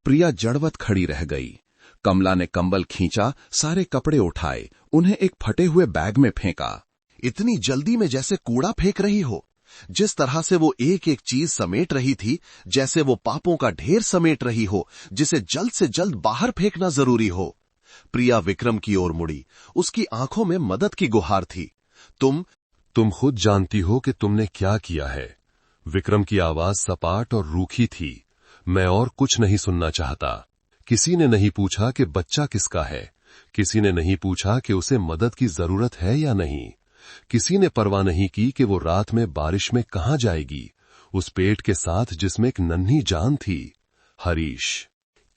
प्रिया जड़वत खड़ी रह गई। कमला ने कंबल खींचा, सारे कपड़े उठाए, उन्हें एक फटे हुए बैग में फेंका। इतनी जल्दी में जैसे कूड़ा फेंक रही हो। जिस तरह से वो एक एक चीज समेट रही थी, जैसे वो पापों का ढेर समेट रही हो जिसे जल्द से जल्द बाहर फेंकना जरूरी हो। प्रिया विक्रम की ओर मुड़ी। उसकी आंखों में मदद की गुहार थी। तुम खुद जानती हो कि तुमने क्या किया है। विक्रम की आवाज सपाट और रूखी थी। मैं और कुछ नहीं सुनना चाहता। किसी ने नहीं पूछा कि बच्चा किसका है, किसी ने नहीं पूछा कि उसे मदद की जरूरत है या नहीं, किसी ने परवाह नहीं की कि वो रात में बारिश में कहां जाएगी, उस पेट के साथ जिसमें एक नन्ही जान थी, हरीश।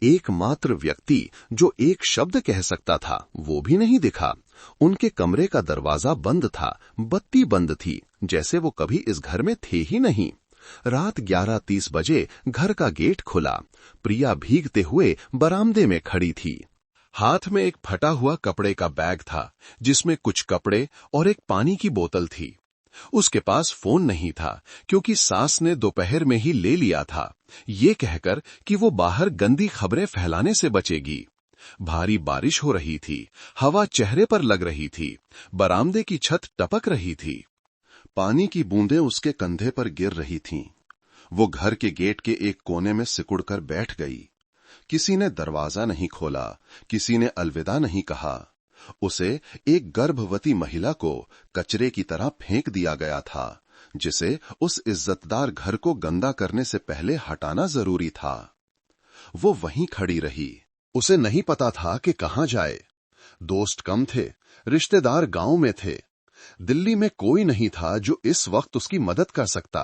एकमात्र व्यक्ति जो एक शब्द कह सकता था वो भी नहीं दिखा। उनके कमरे का दरवाजा बंद था, बत्ती बंद थी, जैसे वो कभी इस घर में थे ही नहीं। रात 11:30 बजे घर का गेट खुला। प्रिया भीगते हुए बरामदे में खड़ी थी। हाथ में एक फटा हुआ कपड़े का बैग था जिसमें कुछ कपड़े और एक पानी की बोतल थी। उसके पास फोन नहीं था क्योंकि सास ने दोपहर में ही ले लिया था, ये कहकर कि वो बाहर गंदी खबरें फैलाने से बचेगी। भारी बारिश हो रही थी, हवा चेहरे पर लग रही थी, बरामदे की छत टपक रही थी, पानी की बूंदें उसके कंधे पर गिर रही थीं। वो घर के गेट के एक कोने में सिकुड़कर बैठ गई। किसी ने दरवाजा नहीं खोला, किसी ने अलविदा नहीं कहा। उसे एक गर्भवती महिला को कचरे की तरह फेंक दिया गया था, जिसे उस इज्जतदार घर को गंदा करने से पहले हटाना जरूरी था। वो वहीं खड़ी रही। उसे नहीं पता था कि कहां जाए। दोस्त कम थे, रिश्तेदार गांव में थे, दिल्ली में कोई नहीं था जो इस वक्त उसकी मदद कर सकता।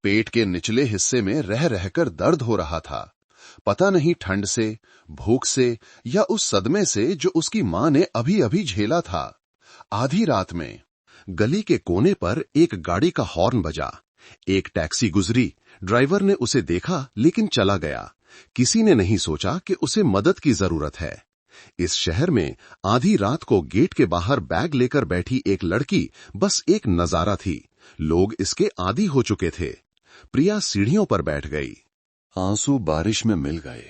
पेट के निचले हिस्से में रह रहकर दर्द हो रहा था, पता नहीं ठंड से, भूख से या उस सदमे से जो उसकी मां ने अभी अभी झेला था। आधी रात में गली के कोने पर एक गाड़ी का हॉर्न बजा। एक टैक्सी गुजरी, ड्राइवर ने उसे देखा लेकिन चला गया। किसी ने नहीं सोचा कि उसे मदद की जरूरत है। इस शहर में आधी रात को गेट के बाहर बैग लेकर बैठी एक लड़की बस एक नजारा थी। लोग इसके आदी हो चुके थे। प्रिया सीढ़ियों पर बैठ गई। आंसू बारिश में मिल गए।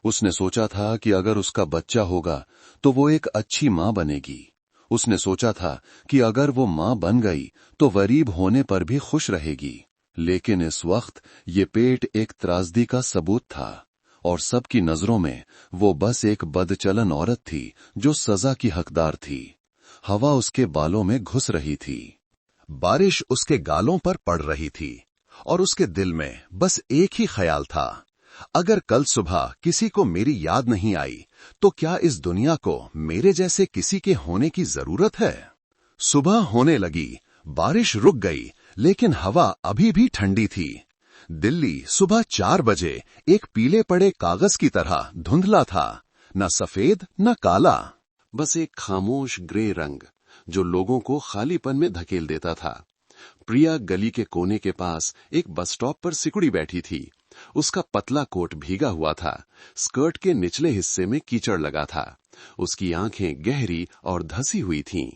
उसने सोचा था कि अगर उसका बच्चा होगा तो वो एक अच्छी मां बनेगी। उसने सोचा था कि अगर वो मां बन गई तो गरीब होने पर भी खुश रहेगी। लेकिन इस वक्त ये पेट एक त्रासदी का सबूत था और सबकी नजरों में वो बस एक बदचलन औरत थी जो सजा की हकदार थी। हवा उसके बालों में घुस रही थी, बारिश उसके गालों पर पड़ रही थी और उसके दिल में बस एक ही ख्याल था, अगर कल सुबह किसी को मेरी याद नहीं आई तो क्या इस दुनिया को मेरे जैसे किसी के होने की जरूरत है। सुबह होने लगी, बारिश रुक गई, लेकिन हवा अभी भी ठंडी थी। दिल्ली सुबह 4 बजे एक पीले पड़े कागज की तरह धुंधला था, न सफेद न काला, बस एक खामोश ग्रे रंग जो लोगों को खालीपन में धकेल देता था। प्रिया गली के कोने के पास एक बस स्टॉप पर सिकुड़ी बैठी थी। उसका पतला कोट भीगा हुआ था, स्कर्ट के निचले हिस्से में कीचड़ लगा था, उसकी आंखें गहरी और धसी हुई थीं।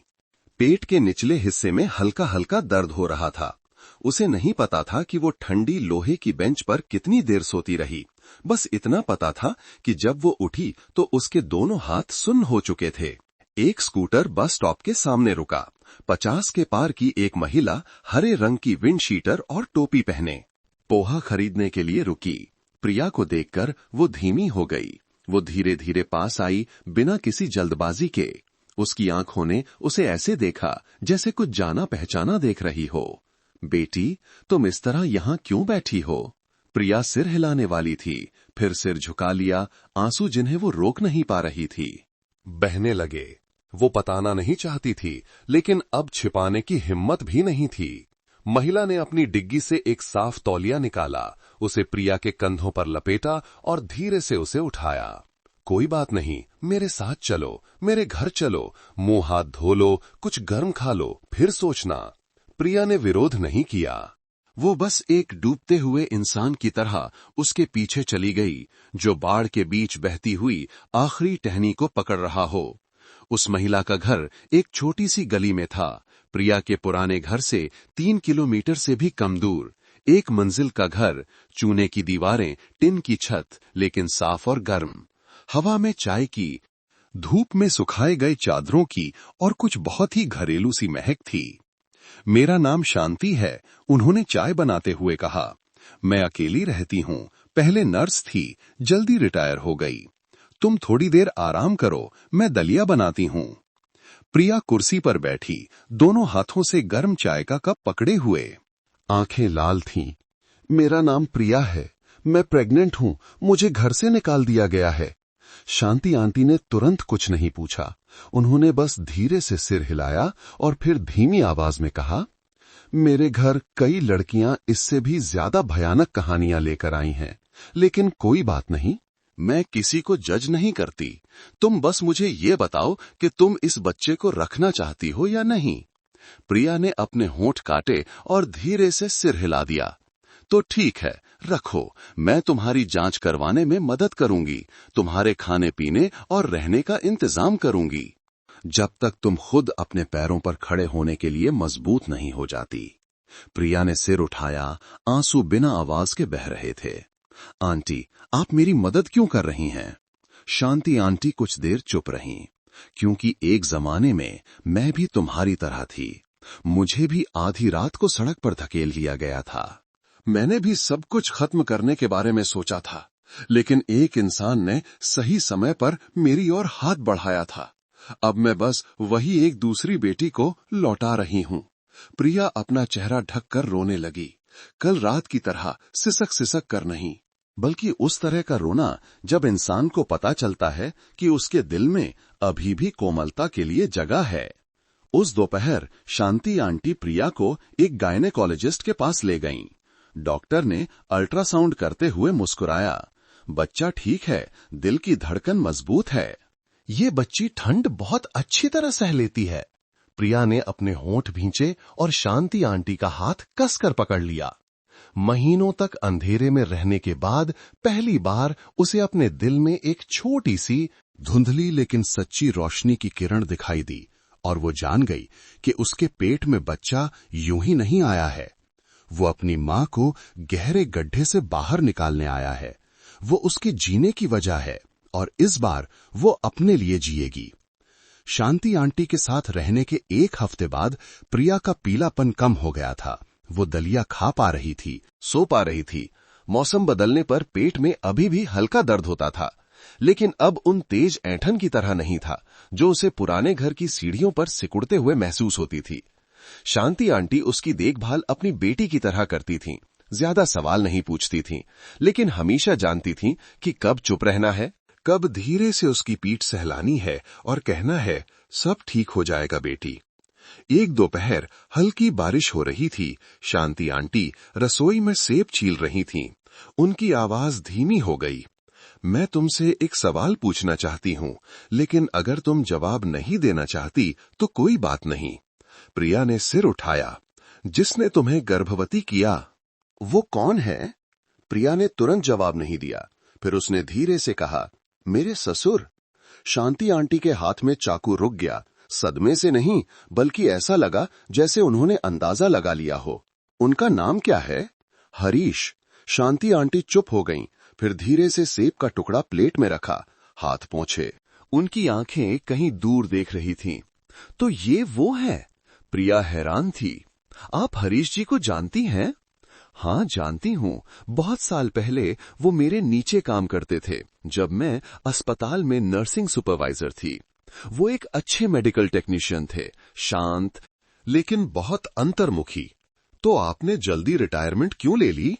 पेट के निचले हिस्से में हल्का हल्का दर्द हो रहा था। उसे नहीं पता था कि वो ठंडी लोहे की बेंच पर कितनी देर सोती रही। बस इतना पता था कि जब वो उठी तो उसके दोनों हाथ सुन्न हो चुके थे। एक स्कूटर बस स्टॉप के सामने रुका। 50 के पार की एक महिला हरे रंग की विंडशीटर और टोपी पहने पोहा खरीदने के लिए रुकी। प्रिया को देखकर वो धीमी हो गई। वो धीरे धीरे पास आई, बिना किसी जल्दबाजी के। उसकी आंखों ने उसे ऐसे देखा जैसे कुछ जाना पहचाना देख रही हो। बेटी, तुम इस तरह यहां क्यों बैठी हो? प्रिया सिर हिलाने वाली थी, फिर सिर झुका लिया, आंसू जिन्हें वो रोक नहीं पा रही थी बहने लगे। वो बताना नहीं चाहती थी, लेकिन अब छिपाने की हिम्मत भी नहीं थी। महिला ने अपनी डिग्गी से एक साफ तौलिया निकाला, उसे प्रिया के कंधों पर लपेटा और धीरे से उसे उठाया। कोई बात नहीं, मेरे साथ चलो, मेरे घर चलो, मुंह हाथ धो लो, कुछ गर्म खा लो, फिर सोचना। प्रिया ने विरोध नहीं किया। वो बस एक डूबते हुए इंसान की तरह उसके पीछे चली गई, जो बाढ़ के बीच बहती हुई आखिरी टहनी को पकड़ रहा हो। उस महिला का घर एक छोटी सी गली में था, प्रिया के पुराने घर से 3 किलोमीटर से भी कम दूर। एक मंजिल का घर, चूने की दीवारें, टिन की छत, लेकिन साफ और गर्म। हवा में चाय की, धूप में सुखाए गए चादरों की और कुछ बहुत ही घरेलू सी महक थी। मेरा नाम शांति है, उन्होंने चाय बनाते हुए कहा। मैं अकेली रहती हूं, पहले नर्स थी, जल्दी रिटायर हो गई। तुम थोड़ी देर आराम करो, मैं दलिया बनाती हूं। प्रिया कुर्सी पर बैठी, दोनों हाथों से गर्म चाय का कप पकड़े हुए, आंखें लाल थीं। मेरा नाम प्रिया है, मैं प्रेग्नेंट हूं, मुझे घर से निकाल दिया गया है। शांति आंटी ने तुरंत कुछ नहीं पूछा। उन्होंने बस धीरे से सिर हिलाया और फिर धीमी आवाज में कहा, मेरे घर कई लड़कियां इससे भी ज्यादा भयानक कहानियां लेकर आई हैं, लेकिन कोई बात नहीं। मैं किसी को जज नहीं करती। तुम बस मुझे ये बताओ कि तुम इस बच्चे को रखना चाहती हो या नहीं। प्रिया ने अपने होंठ काटे और धीरे से सिर हिला दिया। तो ठीक है, रखो। मैं तुम्हारी जांच करवाने में मदद करूंगी, तुम्हारे खाने पीने और रहने का इंतजाम करूंगी, जब तक तुम खुद अपने पैरों पर खड़े होने के लिए मजबूत नहीं हो जाती। प्रिया ने सिर उठाया, आंसू बिना आवाज के बह रहे थे। आंटी, आप मेरी मदद क्यों कर रही हैं? शांति आंटी कुछ देर चुप रहीं, क्योंकि एक जमाने में मैं भी तुम्हारी तरह थी। मुझे भी आधी रात को सड़क पर धकेल लिया गया था। मैंने भी सब कुछ खत्म करने के बारे में सोचा था, लेकिन एक इंसान ने सही समय पर मेरी ओर हाथ बढ़ाया था। अब मैं बस वही एक दूसरी बेटी को लौटा रही हूं। प्रिया अपना चेहरा ढककर रोने लगी। कल रात की तरह सिसक सिसक कर नहीं, बल्कि उस तरह का रोना जब इंसान को पता चलता है कि उसके दिल में अभी भी कोमलता के लिए जगह है। उस दोपहर शांति आंटी प्रिया को एक गायनेकोलॉजिस्ट के पास ले गईं। डॉक्टर ने अल्ट्रासाउंड करते हुए मुस्कुराया। बच्चा ठीक है, दिल की धड़कन मजबूत है। ये बच्ची ठंड बहुत अच्छी तरह सह लेती है। प्रिया ने अपने होंठ भींचे और शांति आंटी का हाथ कसकर पकड़ लिया। महीनों तक अंधेरे में रहने के बाद पहली बार उसे अपने दिल में एक छोटी सी धुंधली लेकिन सच्ची रोशनी की किरण दिखाई दी, और वो जान गई कि उसके पेट में बच्चा यूं ही नहीं आया है। वो अपनी मां को गहरे गड्ढे से बाहर निकालने आया है। वो उसके जीने की वजह है, और इस बार वो अपने लिए जिएगी। शांति आंटी के साथ रहने के एक हफ्ते बाद प्रिया का पीलापन कम हो गया था। वो दलिया खा पा रही थी, सो पा रही थी। मौसम बदलने पर पेट में अभी भी हल्का दर्द होता था, लेकिन अब उन तेज ऐंठन की तरह नहीं था जो उसे पुराने घर की सीढ़ियों पर सिकुड़ते हुए महसूस होती थी। शांति आंटी उसकी देखभाल अपनी बेटी की तरह करती थीं। ज्यादा सवाल नहीं पूछती थीं, लेकिन हमेशा जानती थीं कि कब चुप रहना है, कब धीरे से उसकी पीठ सहलानी है और कहना है, सब ठीक हो जाएगा बेटी। एक दोपहर हल्की बारिश हो रही थी। शांति आंटी रसोई में सेब छील रही थीं। उनकी आवाज धीमी हो गई। मैं तुमसे एक सवाल पूछना चाहती हूं, लेकिन अगर तुम जवाब नहीं देना चाहती तो कोई बात नहीं। प्रिया ने सिर उठाया। जिसने तुम्हें गर्भवती किया, वो कौन है? प्रिया ने तुरंत जवाब नहीं दिया। फिर उसने धीरे से कहा, मेरे ससुर। शांति आंटी के हाथ में चाकू रुक गया। सदमे से नहीं, बल्कि ऐसा लगा जैसे उन्होंने अंदाजा लगा लिया हो। उनका नाम क्या है? हरीश। शांति आंटी चुप हो गईं, फिर धीरे से सेब का टुकड़ा प्लेट में रखा, हाथ पोंछे। उनकी आंखें कहीं दूर देख रही थीं। तो ये वो है? प्रिया हैरान थी। आप हरीश जी को जानती हैं? हाँ, जानती हूँ। बहुत साल पहले वो मेरे नीचे काम करते थे, जब मैं अस्पताल में नर्सिंग सुपरवाइजर थी। वो एक अच्छे मेडिकल टेक्नीशियन थे, शांत लेकिन बहुत अंतर्मुखी। तो आपने जल्दी रिटायरमेंट क्यों ले ली?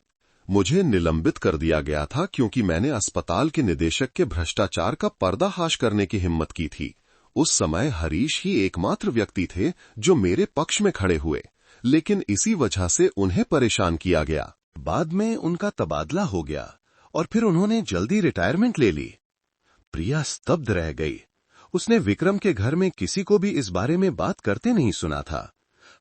मुझे निलंबित कर दिया गया था क्योंकि मैंने अस्पताल के निदेशक के भ्रष्टाचार का पर्दाफाश करने की हिम्मत की थी। उस समय हरीश ही एकमात्र व्यक्ति थे जो मेरे पक्ष में खड़े हुए, लेकिन इसी वजह से उन्हें परेशान किया गया। बाद में उनका तबादला हो गया और फिर उन्होंने जल्दी रिटायरमेंट ले ली। प्रिया स्तब्ध रह गई। उसने विक्रम के घर में किसी को भी इस बारे में बात करते नहीं सुना था।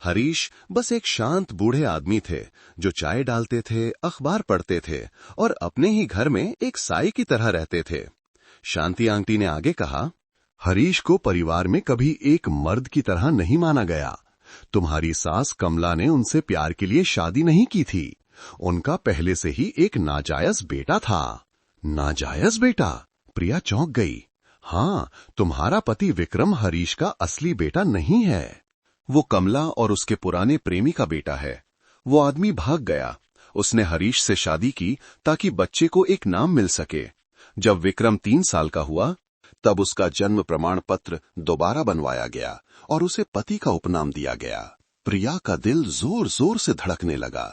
हरीश बस एक शांत बूढ़े आदमी थे जो चाय डालते थे, अखबार पढ़ते थे और अपने ही घर में एक साई की तरह रहते थे। शांति आंटी ने आगे कहा, हरीश को परिवार में कभी एक मर्द की तरह नहीं माना गया। तुम्हारी सास कमला ने उनसे प्यार के लिए शादी नहीं की थी। उनका पहले से ही एक नाजायज बेटा था। नाजायज बेटा? प्रिया चौंक गई। हाँ, तुम्हारा पति विक्रम हरीश का असली बेटा नहीं है। वो कमला और उसके पुराने प्रेमी का बेटा है। वो आदमी भाग गया। उसने हरीश से शादी की ताकि बच्चे को एक नाम मिल सके। जब विक्रम 3 साल का हुआ, तब उसका जन्म प्रमाण पत्र दोबारा बनवाया गया और उसे पति का उपनाम दिया गया। प्रिया का दिल जोर जोर से धड़कने लगा।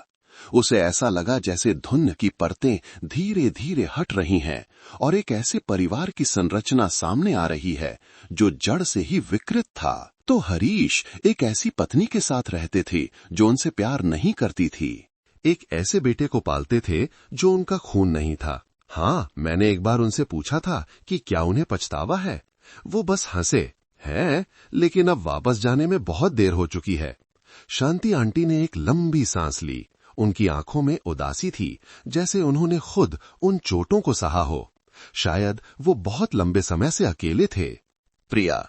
उसे ऐसा लगा जैसे धुन की परतें धीरे धीरे हट रही हैं और एक ऐसे परिवार की संरचना सामने आ रही है जो जड़ से ही विकृत था। तो हरीश एक ऐसी पत्नी के साथ रहते थे जो उनसे प्यार नहीं करती थी। एक ऐसे बेटे को पालते थे जो उनका खून नहीं था। हाँ, मैंने एक बार उनसे पूछा था कि क्या उन्हें पछतावा है। वो बस हंसे, है, लेकिन अब वापस जाने में बहुत देर हो चुकी है। शांति आंटी ने एक लंबी सांस ली। उनकी आंखों में उदासी थी, जैसे उन्होंने खुद उन चोटों को सहा हो। शायद वो बहुत लंबे समय से अकेले थे। प्रिया,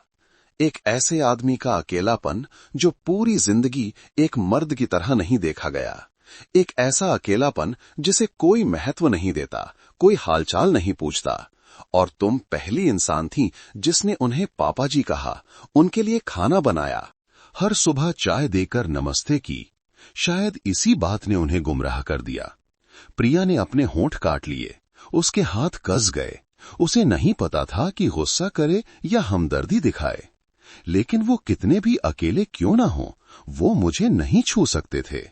एक ऐसे आदमी का अकेलापन जो पूरी जिंदगी एक मर्द की तरह नहीं देखा गया। एक ऐसा अकेलापन जिसे कोई महत्व नहीं देता, कोई हालचाल नहीं पूछता। और तुम पहली इंसान थी जिसने उन्हें पापा जी कहा, उनके लिए खाना बनाया, हर सुबह चाय देकर नमस्ते की। शायद इसी बात ने उन्हें गुमराह कर दिया। प्रिया ने अपने होंठ काट लिए, उसके हाथ कस गए। उसे नहीं पता था कि गुस्सा करे या हमदर्दी दिखाए। लेकिन वो कितने भी अकेले क्यों ना हो, वो मुझे नहीं छू सकते थे।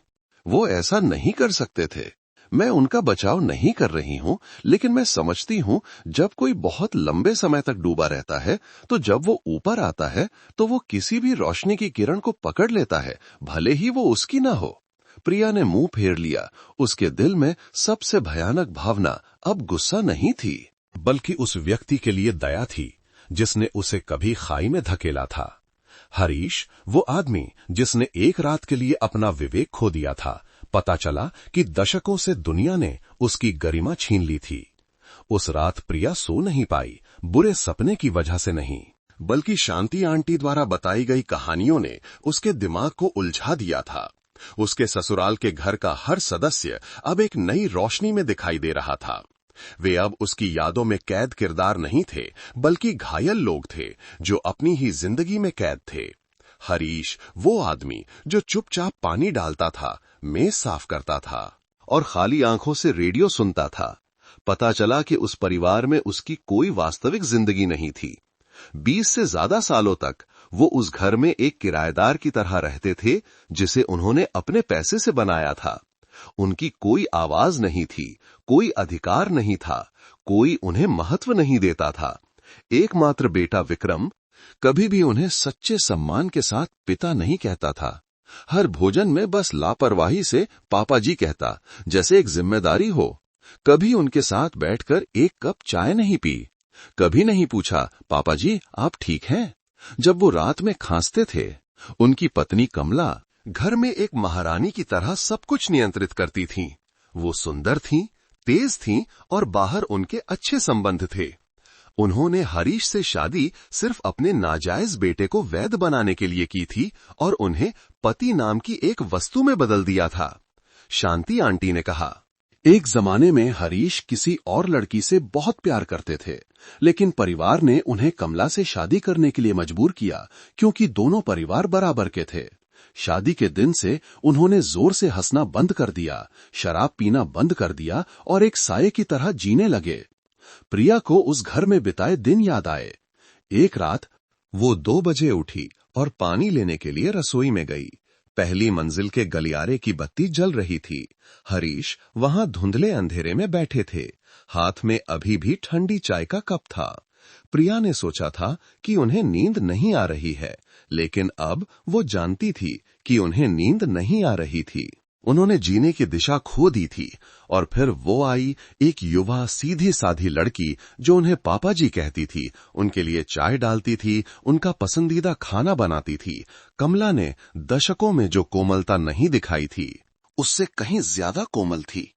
वो ऐसा नहीं कर सकते थे। मैं उनका बचाव नहीं कर रही हूं, लेकिन मैं समझती हूं जब कोई बहुत लंबे समय तक डूबा रहता है तो जब वो ऊपर आता है तो वो किसी भी रोशनी की किरण को पकड़ लेता है, भले ही वो उसकी ना हो। प्रिया ने मुंह फेर लिया। उसके दिल में सबसे भयानक भावना अब गुस्सा नहीं थी, बल्कि उस व्यक्ति के लिए दया थी जिसने उसे कभी खाई में धकेला था। हरीश, वो आदमी जिसने एक रात के लिए अपना विवेक खो दिया था। पता चला कि दशकों से दुनिया ने उसकी गरिमा छीन ली थी। उस रात प्रिया सो नहीं पाई, बुरे सपने की वजह से नहीं, बल्कि शांति आंटी द्वारा बताई गई कहानियों ने उसके दिमाग को उलझा दिया था। उसके ससुराल के घर का हर सदस्य अब एक नई रोशनी में दिखाई दे रहा था। वे अब उसकी यादों में कैद किरदार नहीं थे, बल्कि घायल लोग थे जो अपनी ही जिंदगी में कैद थे। हरीश, वो आदमी जो चुपचाप पानी डालता था, मेज साफ करता था और खाली आंखों से रेडियो सुनता था। पता चला कि उस परिवार में उसकी कोई वास्तविक जिंदगी नहीं थी। 20 से ज्यादा सालों तक वो उस घर में एक किराएदार की तरह रहते थे जिसे उन्होंने अपने पैसे से बनाया था। उनकी कोई आवाज नहीं थी, कोई अधिकार नहीं था, कोई उन्हें महत्व नहीं देता था। एकमात्र बेटा विक्रम कभी भी उन्हें सच्चे सम्मान के साथ पिता नहीं कहता था। हर भोजन में बस लापरवाही से पापा जी कहता, जैसे एक जिम्मेदारी हो। कभी उनके साथ बैठकर एक कप चाय नहीं पी, कभी नहीं पूछा, पापा जी आप ठीक हैं, जब वो रात में खांसते थे। उनकी पत्नी कमला घर में एक महारानी की तरह सब कुछ नियंत्रित करती थीं। वो सुंदर थीं, तेज थीं और बाहर उनके अच्छे संबंध थे। उन्होंने हरीश से शादी सिर्फ अपने नाजायज बेटे को वैध बनाने के लिए की थी और उन्हें पति नाम की एक वस्तु में बदल दिया था। शांति आंटी ने कहा, एक जमाने में हरीश किसी और लड़की से बहुत प्यार करते थे, लेकिन परिवार ने उन्हें कमला से शादी करने के लिए मजबूर किया क्योंकि दोनों परिवार बराबर के थे। शादी के दिन से उन्होंने जोर से हंसना बंद कर दिया, शराब पीना बंद कर दिया और एक साये की तरह जीने लगे। प्रिया को उस घर में बिताए दिन याद आए। एक रात वो 2 बजे उठी और पानी लेने के लिए रसोई में गई। पहली मंजिल के गलियारे की बत्ती जल रही थी। हरीश वहां धुंधले अंधेरे में बैठे थे, हाथ में अभी भी ठंडी चाय का कप था। प्रिया ने सोचा था कि उन्हें नींद नहीं आ रही है, लेकिन अब वो जानती थी कि उन्हें नींद नहीं आ रही थी। उन्होंने जीने की दिशा खो दी थी और फिर वो आई, एक युवा सीधी साधी लड़की जो उन्हें पापा जी कहती थी, उनके लिए चाय डालती थी, उनका पसंदीदा खाना बनाती थी। कमला ने दशकों में जो कोमलता नहीं दिखाई थी, उससे कहीं ज्यादा कोमल थी।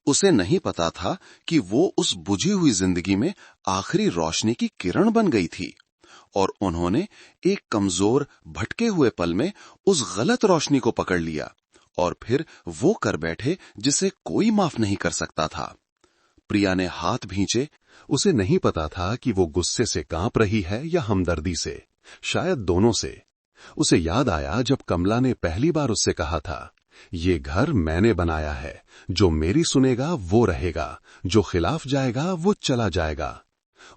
उसे नहीं पता था कि वो उस बुझी हुई जिंदगी में आखिरी रोशनी की किरण बन गई थी और उन्होंने एक कमजोर भटके हुए पल में उस गलत रोशनी को पकड़ लिया और फिर वो कर बैठे जिसे कोई माफ नहीं कर सकता था। प्रिया ने हाथ भींचे। उसे नहीं पता था कि वो गुस्से से कांप रही है या हमदर्दी से, शायद दोनों से। उसे याद आया जब कमला ने पहली बार उससे कहा था, ये घर मैंने बनाया है, जो मेरी सुनेगा वो रहेगा, जो खिलाफ जाएगा वो चला जाएगा।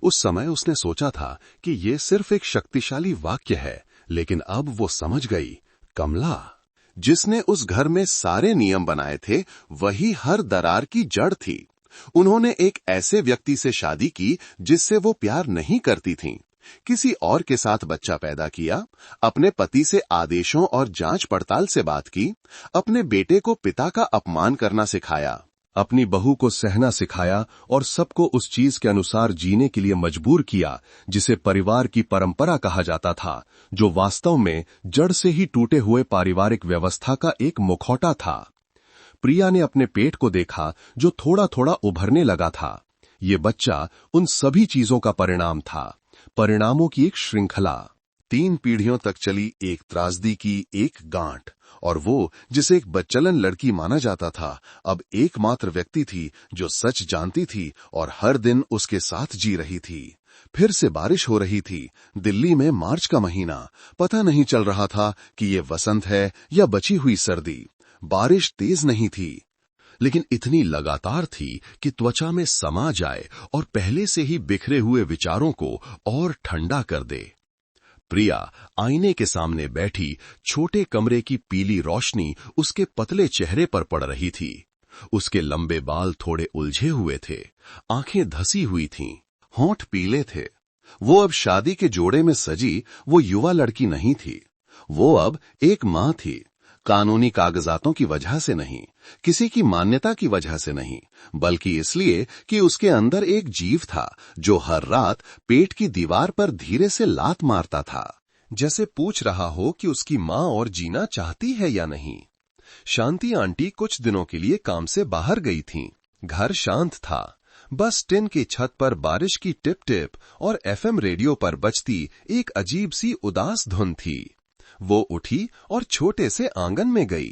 उस समय उसने सोचा था कि ये सिर्फ एक शक्तिशाली वाक्य है, लेकिन अब वो समझ गई, कमला, जिसने उस घर में सारे नियम बनाए थे, वही हर दरार की जड़ थी। उन्होंने एक ऐसे व्यक्ति से शादी की जिससे वो प्यार नहीं करती थीं। किसी और के साथ बच्चा पैदा किया, अपने पति से आदेशों और जांच पड़ताल से बात की, अपने बेटे को पिता का अपमान करना सिखाया, अपनी बहू को सहना सिखाया और सबको उस चीज के अनुसार जीने के लिए मजबूर किया जिसे परिवार की परंपरा कहा जाता था, जो वास्तव में जड़ से ही टूटे हुए पारिवारिक व्यवस्था का एक मुखौटा था। प्रिया ने अपने पेट को देखा जो थोड़ा थोड़ा उभरने लगा था। ये बच्चा उन सभी चीजों का परिणाम था, परिणामों की एक श्रृंखला। 3 पीढ़ियों तक चली एक त्रासदी की एक गांठ, और वो जिसे एक बच्चलन लड़की माना जाता था, अब एकमात्र व्यक्ति थी जो सच जानती थी और हर दिन उसके साथ जी रही थी। फिर से बारिश हो रही थी। दिल्ली में मार्च का महीना। पता नहीं चल रहा था कि ये वसंत है या बची हुई सर्दी। बारिश तेज नहीं थी, लेकिन इतनी लगातार थी कि त्वचा में समा जाए और पहले से ही बिखरे हुए विचारों को और ठंडा कर दे। प्रिया आईने के सामने बैठी, छोटे कमरे की पीली रोशनी उसके पतले चेहरे पर पड़ रही थी। उसके लंबे बाल थोड़े उलझे हुए थे, आंखें धसी हुई थीं, होंठ पीले थे। वो अब शादी के जोड़े में सजी वो युवा लड़की नहीं थी। वो अब एक मां थी। कानूनी कागजातों की वजह से नहीं, किसी की मान्यता की वजह से नहीं, बल्कि इसलिए कि उसके अंदर एक जीव था जो हर रात पेट की दीवार पर धीरे से लात मारता था, जैसे पूछ रहा हो कि उसकी मां और जीना चाहती है या नहीं। शांति आंटी कुछ दिनों के लिए काम से बाहर गई थीं। घर शांत था, बस टिन की छत पर बारिश की टिप टिप और एफएम रेडियो पर बजती एक अजीब सी उदास धुन थी। वो उठी और छोटे से आंगन में गई।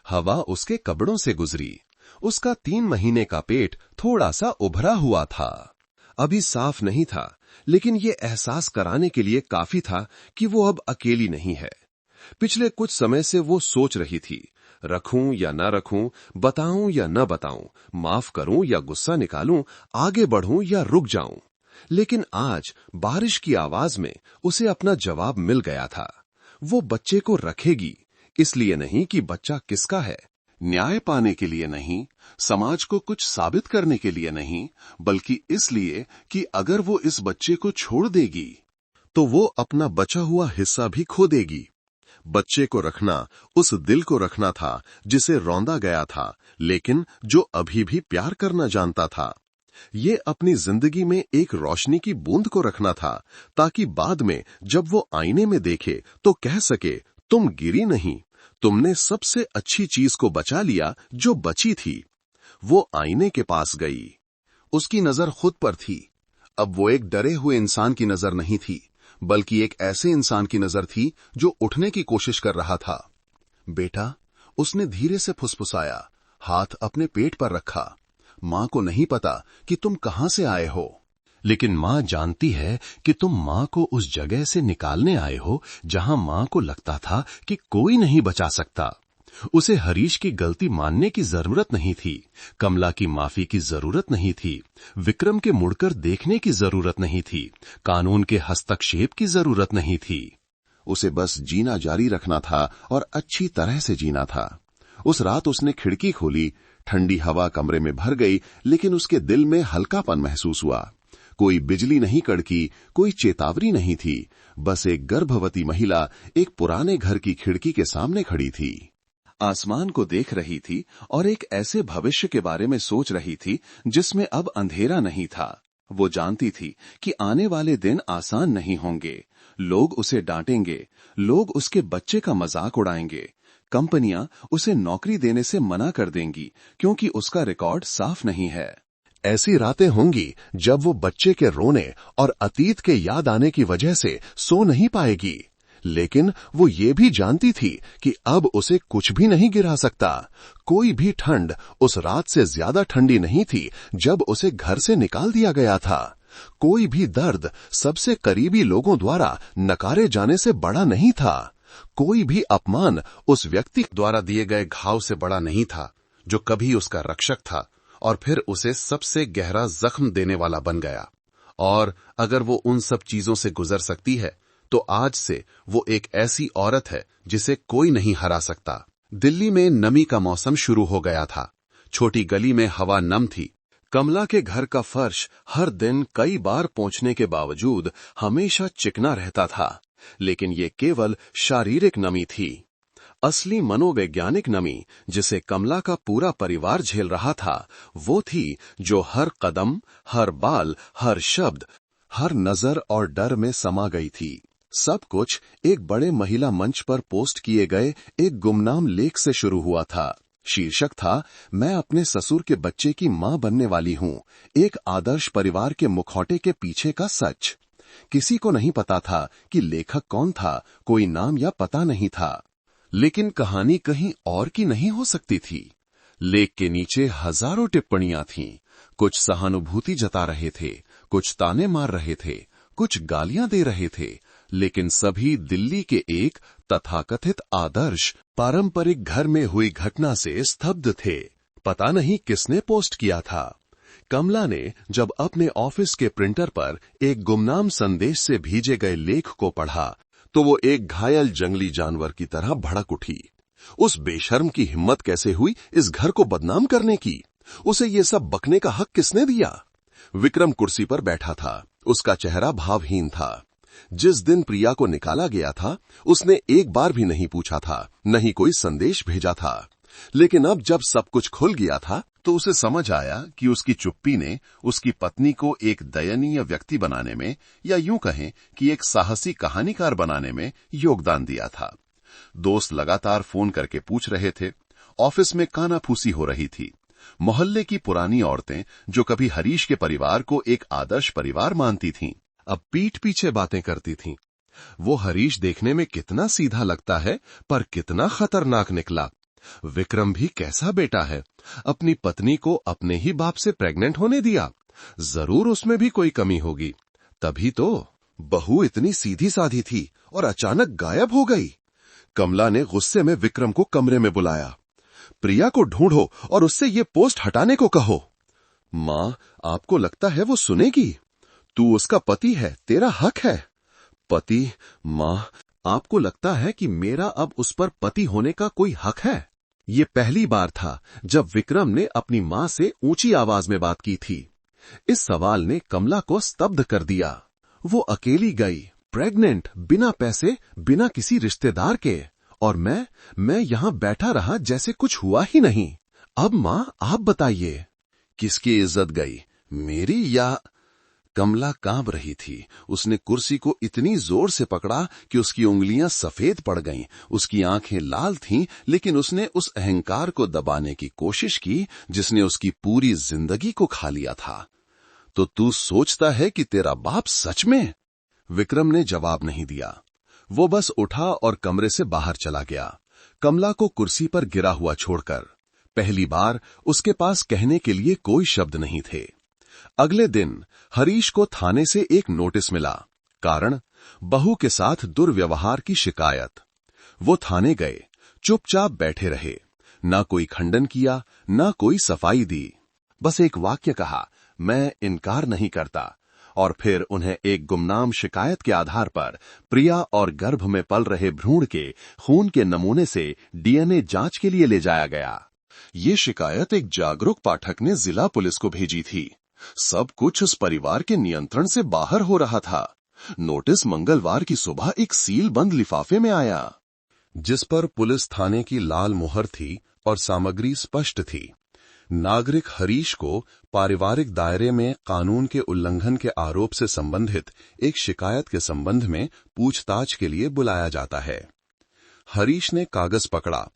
हवा उसके कपड़ों से गुजरी। उसका 3 महीने का पेट थोड़ा सा उभरा हुआ था। अभी साफ नहीं था, लेकिन ये एहसास कराने के लिए काफी था कि वो अब अकेली नहीं है। पिछले कुछ समय से वो सोच रही थी, रखूं या न रखूं, बताऊं या न बताऊं, माफ करूं या गुस्सा निकालूं, आगे बढ़ूं या रुक जाऊं। लेकिन आज बारिश की आवाज में उसे अपना जवाब मिल गया था। वो बच्चे को रखेगी, इसलिए नहीं कि बच्चा किसका है, न्याय पाने के लिए नहीं, समाज को कुछ साबित करने के लिए नहीं, बल्कि इसलिए कि अगर वो इस बच्चे को छोड़ देगी तो वो अपना बचा हुआ हिस्सा भी खो देगी। बच्चे को रखना उस दिल को रखना था जिसे रौंदा गया था, लेकिन जो अभी भी प्यार करना जानता था। ये अपनी जिंदगी में एक रोशनी की बूंद को रखना था, ताकि बाद में जब वो आईने में देखे तो कह सके, तुम गिरी नहीं, तुमने सबसे अच्छी चीज को बचा लिया जो बची थी। वो आईने के पास गई। उसकी नजर खुद पर थी। अब वो एक डरे हुए इंसान की नजर नहीं थी, बल्कि एक ऐसे इंसान की नजर थी जो उठने की कोशिश कर रहा था। बेटा, उसने धीरे से फुसफुसाया, हाथ अपने पेट पर रखा। मां को नहीं पता कि तुम कहां से आए हो, लेकिन मां जानती है कि तुम मां को उस जगह से निकालने आए हो जहां मां को लगता था कि कोई नहीं बचा सकता। उसे हरीश की गलती मानने की जरूरत नहीं थी, कमला की माफी की जरूरत नहीं थी, विक्रम के मुड़कर देखने की जरूरत नहीं थी, कानून के हस्तक्षेप की जरूरत नहीं थी। उसे बस जीना जारी रखना था और अच्छी तरह से जीना था। उस रात उसने खिड़की खोली, ठंडी हवा कमरे में भर गई, लेकिन उसके दिल में हल्कापन महसूस हुआ। कोई बिजली नहीं कड़की, कोई चेतावनी नहीं थी, बस एक गर्भवती महिला एक पुराने घर की खिड़की के सामने खड़ी थी। आसमान को देख रही थी और एक ऐसे भविष्य के बारे में सोच रही थी जिसमें अब अंधेरा नहीं था। वो जानती थी कि आने वाले दिन आसान नहीं होंगे। लोग उसे डांटेंगे, लोग उसके बच्चे का मजाक उड़ाएंगे, कंपनियां उसे नौकरी देने से मना कर देंगी क्योंकि उसका रिकॉर्ड साफ नहीं है। ऐसी रातें होंगी जब वो बच्चे के रोने और अतीत के याद आने की वजह से सो नहीं पाएगी, लेकिन वो ये भी जानती थी कि अब उसे कुछ भी नहीं गिरा सकता। कोई भी ठंड उस रात से ज्यादा ठंडी नहीं थी जब उसे घर से निकाल दिया गया था। कोई भी दर्द सबसे करीबी लोगों द्वारा नकारे जाने से बड़ा नहीं था। कोई भी अपमान उस व्यक्ति द्वारा दिए गए घाव से बड़ा नहीं था जो कभी उसका रक्षक था और फिर उसे सबसे गहरा जख्म देने वाला बन गया। और अगर वो उन सब चीजों से गुजर सकती है तो आज से वो एक ऐसी औरत है जिसे कोई नहीं हरा सकता। दिल्ली में नमी का मौसम शुरू हो गया था। छोटी गली में हवा नम थी। कमला के घर का फर्श हर दिन कई बार पोंछने के बावजूद हमेशा चिकना रहता था, लेकिन ये केवल शारीरिक नमी थी। असली मनोवैज्ञानिक नमी, जिसे कमला का पूरा परिवार झेल रहा था, वो थी जो हर कदम, हर बाल, हर शब्द, हर नजर और डर में समा गई थी। सब कुछ एक बड़े महिला मंच पर पोस्ट किए गए एक गुमनाम लेख से शुरू हुआ था। शीर्षक था, मैं अपने ससुर के बच्चे की मां बनने वाली हूं, एक आदर्श परिवार के मुखौटे के पीछे का सच। किसी को नहीं पता था कि लेखक कौन था, कोई नाम या पता नहीं था। लेकिन कहानी कहीं और की नहीं हो सकती थी। लेख के नीचे हजारों टिप्पणियां थीं। कुछ सहानुभूति जता रहे थे, कुछ ताने मार रहे थे, कुछ गालियां दे रहे थे, लेकिन सभी दिल्ली के एक तथाकथित आदर्श पारंपरिक घर में हुई घटना से स्तब्ध थे। पता नहीं किसने पोस्ट किया था। कमला ने जब अपने ऑफिस के प्रिंटर पर एक गुमनाम संदेश से भेजे गए लेख को पढ़ा, तो वो एक घायल जंगली जानवर की तरह भड़क उठी। उस बेशर्म की हिम्मत कैसे हुई इस घर को बदनाम करने की? उसे ये सब बकने का हक किसने दिया? विक्रम कुर्सी पर बैठा था। उसका चेहरा भावहीन था। जिस दिन प्रिया को निकाला गया था, उसने एक बार भी नहीं पूछा था, नहीं कोई संदेश भेजा था। लेकिन अब जब सब कुछ खुल गया था, तो उसे समझ आया कि उसकी चुप्पी ने उसकी पत्नी को एक दयनीय व्यक्ति बनाने में, या यूं कहें कि एक साहसी कहानीकार बनाने में योगदान दिया था। दोस्त लगातार फोन करके पूछ रहे थे। ऑफिस में कानाफूसी हो रही थी। मोहल्ले की पुरानी औरतें, जो कभी हरीश के परिवार को एक आदर्श परिवार मानती थीं, अब पीठ पीछे बातें करती थीं। वो हरीश देखने में कितना सीधा लगता है, पर कितना खतरनाक निकला। विक्रम भी कैसा बेटा है, अपनी पत्नी को अपने ही बाप से प्रेग्नेंट होने दिया। जरूर उसमें भी कोई कमी होगी, तभी तो। बहू इतनी सीधी साधी थी और अचानक गायब हो गई। कमला ने गुस्से में विक्रम को कमरे में बुलाया। प्रिया को ढूंढो और उससे ये पोस्ट हटाने को कहो। मां, आपको लगता है वो सुनेगी? तू उसका पति है, तेरा हक है। पति? मां, आपको लगता है कि मेरा अब उस पर पति होने का कोई हक है? ये पहली बार था जब विक्रम ने अपनी मां से ऊंची आवाज में बात की थी। इस सवाल ने कमला को स्तब्ध कर दिया। वो अकेली गई, प्रेग्नेंट, बिना पैसे, बिना किसी रिश्तेदार के, और मैं यहां बैठा रहा जैसे कुछ हुआ ही नहीं। अब मां, आप बताइए, किसकी इज्जत गई, मेरी या? कमला कांप रही थी। उसने कुर्सी को इतनी जोर से पकड़ा कि उसकी उंगलियां सफेद पड़ गईं। उसकी आंखें लाल थीं, लेकिन उसने उस अहंकार को दबाने की कोशिश की जिसने उसकी पूरी जिंदगी को खा लिया था। तो तू सोचता है कि तेरा बाप सच में? विक्रम ने जवाब नहीं दिया। वो बस उठा और कमरे से बाहर चला गया, कमला को कुर्सी पर गिरा हुआ छोड़कर। पहली बार उसके पास कहने के लिए कोई शब्द नहीं थे। अगले दिन हरीश को थाने से एक नोटिस मिला। कारण, बहू के साथ दुर्व्यवहार की शिकायत। वो थाने गए, चुपचाप बैठे रहे। ना कोई खंडन किया, ना कोई सफाई दी। बस एक वाक्य कहा, मैं इनकार नहीं करता। और फिर उन्हें एक गुमनाम शिकायत के आधार पर प्रिया और गर्भ में पल रहे भ्रूण के खून के नमूने से डीएनए जांच के लिए ले जाया गया। ये शिकायत एक जागरूक पाठक ने जिला पुलिस को भेजी थी। सब कुछ उस परिवार के नियंत्रण से बाहर हो रहा था। नोटिस मंगलवार की सुबह एक सील बंद लिफाफे में आया, जिस पर पुलिस थाने की लाल मुहर थी और सामग्री स्पष्ट थी। नागरिक हरीश को पारिवारिक दायरे में कानून के उल्लंघन के आरोप से संबंधित एक शिकायत के संबंध में पूछताछ के लिए बुलाया जाता है। हरीश ने कागज पकड़ा।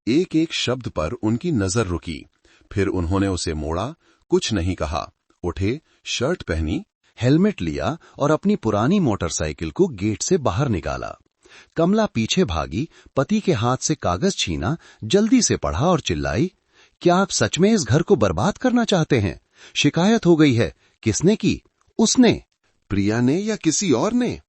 एक एक शब्द पर उनकी नजर रुकी। फिर उन्होंने उसे मोड़ा, कुछ नहीं कहा। उठे, शर्ट पहनी, हेलमेट लिया और अपनी पुरानी मोटरसाइकिल को गेट से बाहर निकाला। कमला पीछे भागी, पति के हाथ से कागज छीना, जल्दी से पढ़ा और चिल्लाई, क्या आप सच में इस घर को बर्बाद करना चाहते हैं? शिकायत हो गई है। किसने की? उसने। प्रिया ने या किसी और ने?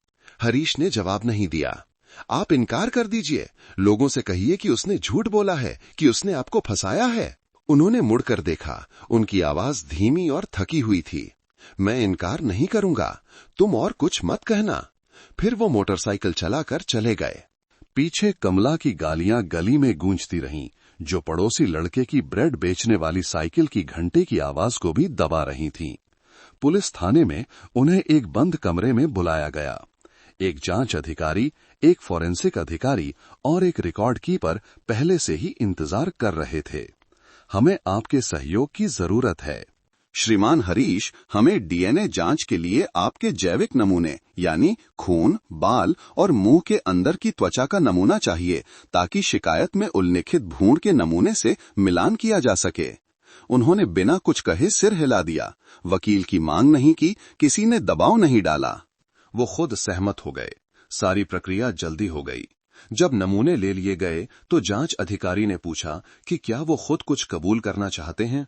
हरीश ने जवाब नहीं दिया। आप इनकार कर दीजिए, लोगों से कहिए कि उसने झूठ बोला है, कि उसने आपको फंसाया है। उन्होंने मुड़कर देखा। उनकी आवाज धीमी और थकी हुई थी। मैं इनकार नहीं करूंगा, तुम और कुछ मत कहना। फिर वो मोटरसाइकिल चलाकर चले गए। पीछे कमला की गालियां गली में गूंजती रहीं, जो पड़ोसी लड़के की ब्रेड बेचने वाली साइकिल की घंटे की आवाज को भी दबा रही थीं। पुलिस थाने में उन्हें एक बंद कमरे में बुलाया गया। एक जांच अधिकारी, एक फॉरेंसिक अधिकारी और एक रिकॉर्ड कीपर पहले से ही इंतजार कर रहे थे। हमें आपके सहयोग की जरूरत है। श्रीमान हरीश, हमें डीएनए जांच के लिए आपके जैविक नमूने यानी खून, बाल और मुंह के अंदर की त्वचा का नमूना चाहिए, ताकि शिकायत में उल्लिखित भ्रूण के नमूने से मिलान किया जा सके। उन्होंने बिना कुछ कहे सिर हिला दिया। वकील की मांग नहीं की, किसी ने दबाव नहीं डाला। वो खुद सहमत हो गए। सारी प्रक्रिया जल्दी हो गई। जब नमूने ले लिए गए तो जांच अधिकारी ने पूछा कि क्या वो खुद कुछ कबूल करना चाहते हैं।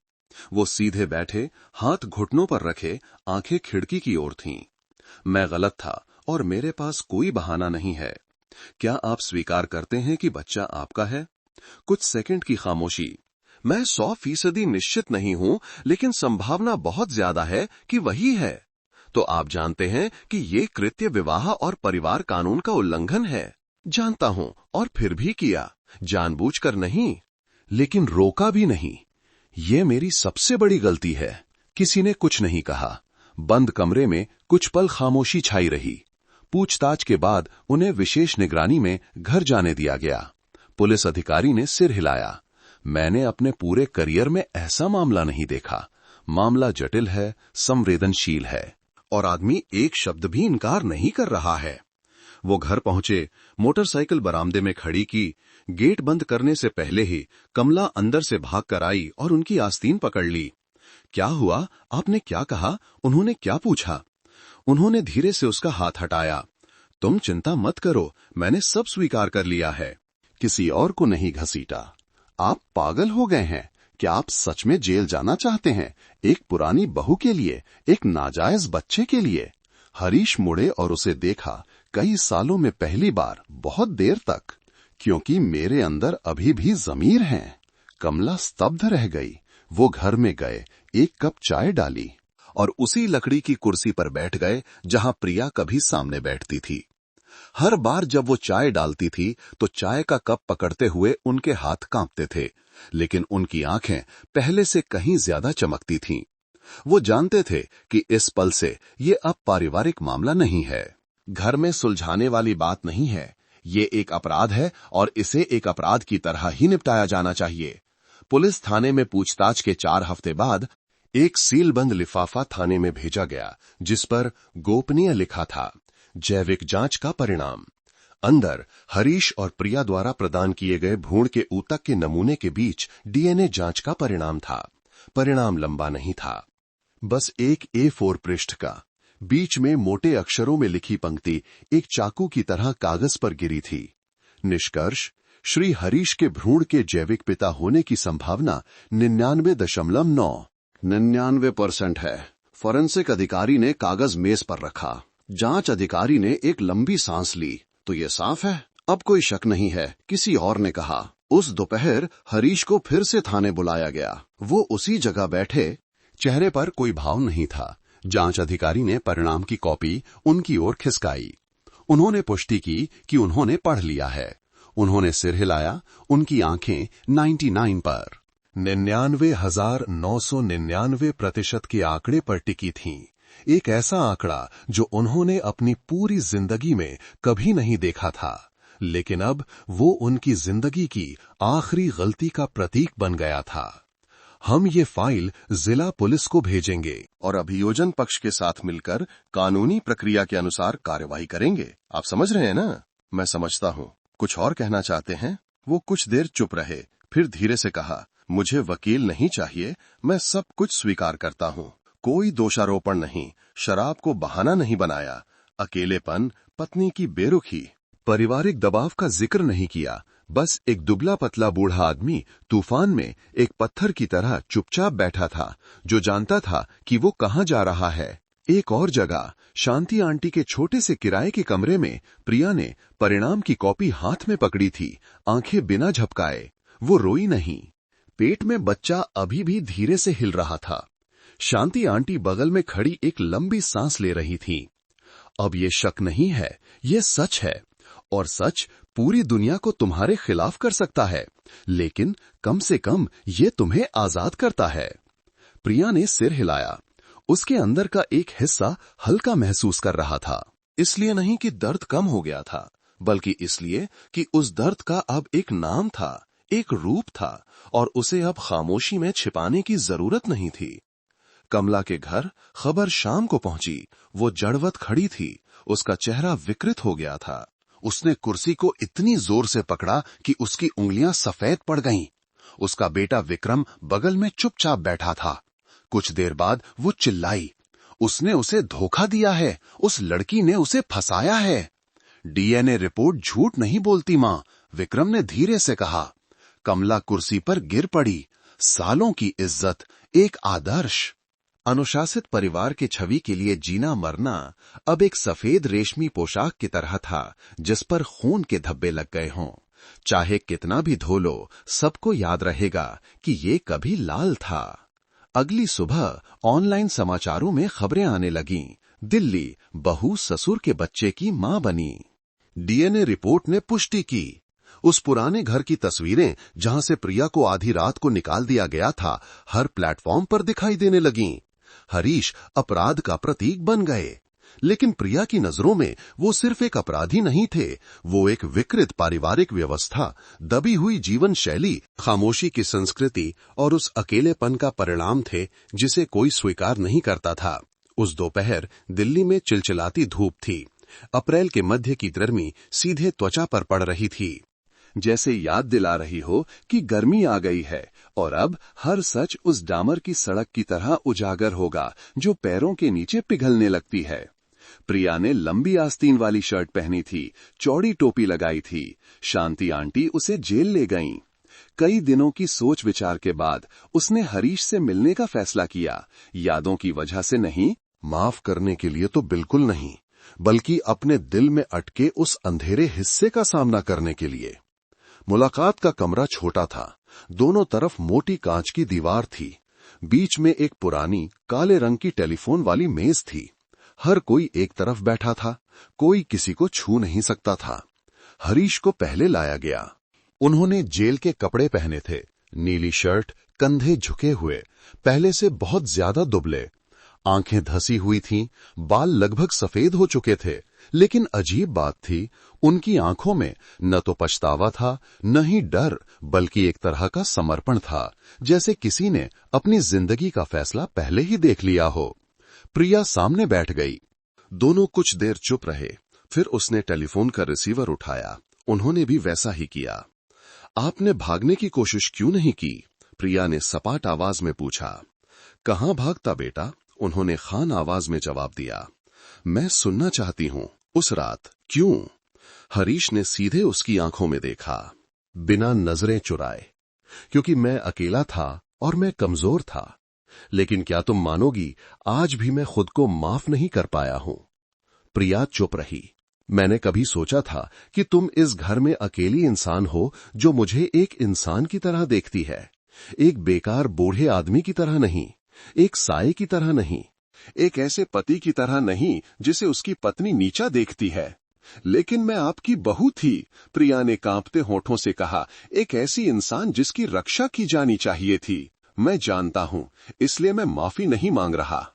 वो सीधे बैठे, हाथ घुटनों पर रखे, आंखें खिड़की की ओर थीं। मैं गलत था और मेरे पास कोई बहाना नहीं है। क्या आप स्वीकार करते हैं कि बच्चा आपका है? कुछ सेकंड की खामोशी। मैं 100% निश्चित नहीं हूं, लेकिन संभावना बहुत ज्यादा है कि वही है। तो आप जानते हैं कि ये कृत्य विवाह और परिवार कानून का उल्लंघन है। जानता हूं, और फिर भी किया, जानबूझकर नहीं, लेकिन रोका भी नहीं। ये मेरी सबसे बड़ी गलती है। किसी ने कुछ नहीं कहा। बंद कमरे में कुछ पल खामोशी छाई रही। पूछताछ के बाद उन्हें विशेष निगरानी में घर जाने दिया गया। पुलिस अधिकारी ने सिर हिलाया। मैंने अपने पूरे करियर में ऐसा मामला नहीं देखा। मामला जटिल है, संवेदनशील है, और आदमी एक शब्द भी इनकार नहीं कर रहा है। वो घर पहुंचे, मोटरसाइकिल बरामदे में खड़ी की। गेट बंद करने से पहले ही कमला अंदर से भागकर आई और उनकी आस्तीन पकड़ ली। क्या हुआ? आपने क्या कहा? उन्होंने क्या पूछा? उन्होंने धीरे से उसका हाथ हटाया। तुम चिंता मत करो, मैंने सब स्वीकार कर लिया है। किसी और को नहीं घसीटा। आप पागल हो गए हैं? क्या आप सच में जेल जाना चाहते हैं? एक पुरानी बहू के लिए, एक नाजायज बच्चे के लिए? हरीश मुड़े और उसे देखा, कई सालों में पहली बार, बहुत देर तक। क्योंकि मेरे अंदर अभी भी ज़मीर है। कमला स्तब्ध रह गई। वो घर में गए, एक कप चाय डाली और उसी लकड़ी की कुर्सी पर बैठ गए जहां प्रिया कभी सामने बैठती थी। हर बार जब वो चाय डालती थी तो चाय का कप पकड़ते हुए उनके हाथ कांपते थे, लेकिन उनकी आंखें पहले से कहीं ज्यादा चमकती थीं। वो जानते थे कि इस पल से ये अब पारिवारिक मामला नहीं है, घर में सुलझाने वाली बात नहीं है। ये एक अपराध है और इसे एक अपराध की तरह ही निपटाया जाना चाहिए। पुलिस थाने में पूछताछ के 4 हफ्ते बाद एक सीलबंद लिफाफा थाने में भेजा गया, जिस पर गोपनीय लिखा था, जैविक जांच का परिणाम। अंदर हरीश और प्रिया द्वारा प्रदान किए गए भ्रूण के ऊतक के नमूने के बीच डीएनए जांच का परिणाम था। परिणाम लंबा नहीं था, बस एक A4 पृष्ठ का। बीच में मोटे अक्षरों में लिखी पंक्ति एक चाकू की तरह कागज पर गिरी थी। निष्कर्ष: श्री हरीश के भ्रूण के जैविक पिता होने की संभावना 99.9% है। फॉरेंसिक अधिकारी ने कागज मेज पर रखा। जांच अधिकारी ने एक लंबी सांस ली। तो ये साफ है, अब कोई शक नहीं है, किसी और ने कहा। उस दोपहर हरीश को फिर से थाने बुलाया गया। वो उसी जगह बैठे, चेहरे पर कोई भाव नहीं था। जांच अधिकारी ने परिणाम की कॉपी उनकी ओर खिसकाई। उन्होंने पुष्टि की कि उन्होंने पढ़ लिया है। उन्होंने सिर हिलाया। उनकी आंखें 99 पर, 99,999% के आंकड़े पर टिकी थीं। एक ऐसा आंकड़ा जो उन्होंने अपनी पूरी जिंदगी में कभी नहीं देखा था, लेकिन अब वो उनकी जिंदगी की आखिरी गलती का प्रतीक बन गया था। हम ये फाइल जिला पुलिस को भेजेंगे और अभियोजन पक्ष के साथ मिलकर कानूनी प्रक्रिया के अनुसार कार्यवाही करेंगे। आप समझ रहे हैं ना? मैं समझता हूँ। कुछ और कहना चाहते हैं? वो कुछ देर चुप रहे, फिर धीरे से कहा, मुझे वकील नहीं चाहिए, मैं सब कुछ स्वीकार करता हूँ। कोई दोषारोपण नहीं, शराब को बहाना नहीं बनाया, अकेलेपन, पत्नी की बेरुखी, पारिवारिक दबाव का जिक्र नहीं किया। बस एक दुबला पतला बूढ़ा आदमी तूफान में एक पत्थर की तरह चुपचाप बैठा था, जो जानता था कि वो कहाँ जा रहा है। एक और जगह शांति आंटी के छोटे से किराए के कमरे में प्रिया ने परिणाम की कॉपी हाथ में पकड़ी थी, आंखें बिना झपकाए। वो रोई नहीं। पेट में बच्चा अभी भी धीरे से हिल रहा था। शांति आंटी बगल में खड़ी एक लंबी सांस ले रही थी। अब ये शक नहीं है, ये सच है, और सच पूरी दुनिया को तुम्हारे खिलाफ कर सकता है, लेकिन कम से कम ये तुम्हें आजाद करता है। प्रिया ने सिर हिलाया। उसके अंदर का एक हिस्सा हल्का महसूस कर रहा था। इसलिए नहीं कि दर्द कम हो गया था, बल्कि इसलिए कि उस दर्द का अब एक नाम था, एक रूप था, और उसे अब खामोशी में छिपाने की जरूरत नहीं थी। कमला के घर खबर शाम को पहुंची। वो जड़वत खड़ी थी। उसका चेहरा विकृत हो गया था। उसने कुर्सी को इतनी जोर से पकड़ा कि उसकी उंगलियां सफेद पड़ गईं। उसका बेटा विक्रम बगल में चुपचाप बैठा था। कुछ देर बाद वो चिल्लाई, उसने उसे धोखा दिया है, उस लड़की ने उसे फंसाया है। डीएनए रिपोर्ट झूठ नहीं बोलती मां, विक्रम ने धीरे से कहा। कमला कुर्सी पर गिर पड़ी। सालों की इज्जत, एक आदर्श, अनुशासित परिवार की छवि के लिए जीना मरना अब एक सफेद रेशमी पोशाक की तरह था जिस पर खून के धब्बे लग गए हों। चाहे कितना भी धो लो, सबको याद रहेगा कि ये कभी लाल था। अगली सुबह ऑनलाइन समाचारों में खबरें आने लगीं। दिल्ली, बहू ससुर के बच्चे की मां बनी। डीएनए रिपोर्ट ने पुष्टि की। उस पुराने घर की तस्वीरें जहां से प्रिया को आधी रात को निकाल दिया गया था, हर प्लेटफॉर्म पर दिखाई देने लगीं। हरीश अपराध का प्रतीक बन गए, लेकिन प्रिया की नजरों में वो सिर्फ एक अपराधी नहीं थे। वो एक विकृत पारिवारिक व्यवस्था, दबी हुई जीवन शैली, खामोशी की संस्कृति और उस अकेलेपन का परिणाम थे जिसे कोई स्वीकार नहीं करता था। उस दोपहर दिल्ली में चिलचिलाती धूप थी। अप्रैल के मध्य की गर्मी सीधे त्वचा पर पड़ रही थी, जैसे याद दिला रही हो कि गर्मी आ गई है और अब हर सच उस डामर की सड़क की तरह उजागर होगा जो पैरों के नीचे पिघलने लगती है। प्रिया ने लंबी आस्तीन वाली शर्ट पहनी थी, चौड़ी टोपी लगाई थी। शांति आंटी उसे जेल ले गईं। कई दिनों की सोच विचार के बाद उसने हरीश से मिलने का फैसला किया। यादों की वजह से नहीं, माफ करने के लिए तो बिल्कुल नहीं, बल्कि अपने दिल में अटके उस अंधेरे हिस्से का सामना करने के लिए। मुलाकात का कमरा छोटा था। दोनों तरफ मोटी कांच की दीवार थी। बीच में एक पुरानी काले रंग की टेलीफोन वाली मेज थी। हर कोई एक तरफ बैठा था, कोई किसी को छू नहीं सकता था। हरीश को पहले लाया गया। उन्होंने जेल के कपड़े पहने थे, नीली शर्ट, कंधे झुके हुए, पहले से बहुत ज्यादा दुबले। आंखें धसी हुई थीं, बाल लगभग सफेद हो चुके थे, लेकिन अजीब बात थी, उनकी आंखों में न तो पछतावा था, न ही डर, बल्कि एक तरह का समर्पण था, जैसे किसी ने अपनी जिंदगी का फैसला पहले ही देख लिया हो। प्रिया सामने बैठ गई। दोनों कुछ देर चुप रहे। फिर उसने टेलीफोन का रिसीवर उठाया। उन्होंने भी वैसा ही किया। आपने भागने की कोशिश क्यों नहीं की? प्रिया ने सपाट आवाज में पूछा। कहां भागता बेटा? उन्होंने खान आवाज में जवाब दिया। मैं सुनना चाहती हूं, उस रात क्यों? हरीश ने सीधे उसकी आंखों में देखा, बिना नजरें चुराए। क्योंकि मैं अकेला था और मैं कमजोर था। लेकिन क्या तुम मानोगी, आज भी मैं खुद को माफ नहीं कर पाया हूं। प्रिया चुप रही। मैंने कभी सोचा था कि तुम इस घर में अकेली इंसान हो जो मुझे एक इंसान की तरह देखती है, एक बेकार बूढ़े आदमी की तरह नहीं, एक साये की तरह नहीं, एक ऐसे पति की तरह नहीं जिसे उसकी पत्नी नीचा देखती है। लेकिन मैं आपकी बहू थी, प्रिया ने कांपते होठों से कहा, एक ऐसी इंसान जिसकी रक्षा की जानी चाहिए थी। मैं जानता हूं, इसलिए मैं माफी नहीं मांग रहा।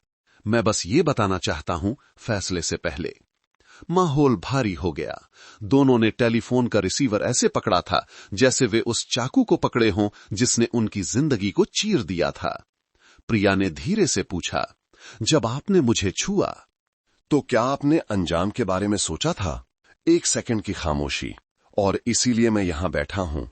मैं बस ये बताना चाहता हूं, फैसले से पहले। माहौल भारी हो गया। दोनों ने टेलीफोन का रिसीवर ऐसे पकड़ा था जैसे वे उस चाकू को पकड़े हों जिसने उनकी जिंदगी को चीर दिया था। प्रिया ने धीरे से पूछा, जब आपने मुझे छुआ तो क्या आपने अंजाम के बारे में सोचा था? एक सेकंड की खामोशी। और इसीलिए मैं यहां बैठा हूं।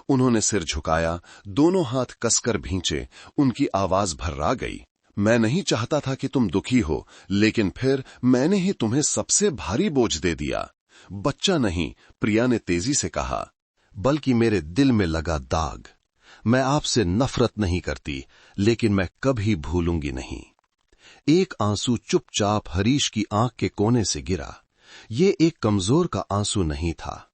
उन्होंने सिर झुकाया, दोनों हाथ कसकर भींचे, उनकी आवाज भर्रा गई। मैं नहीं चाहता था कि तुम दुखी हो, लेकिन फिर मैंने ही तुम्हें सबसे भारी बोझ दे दिया। बच्चा नहीं, प्रिया ने तेजी से कहा, बल्कि मेरे दिल में लगा दाग। मैं आपसे नफरत नहीं करती, लेकिन मैं कभी भूलूंगी नहीं। एक आंसू चुपचाप हरीश की आंख के कोने से गिरा। ये एक कमजोर का आंसू नहीं था,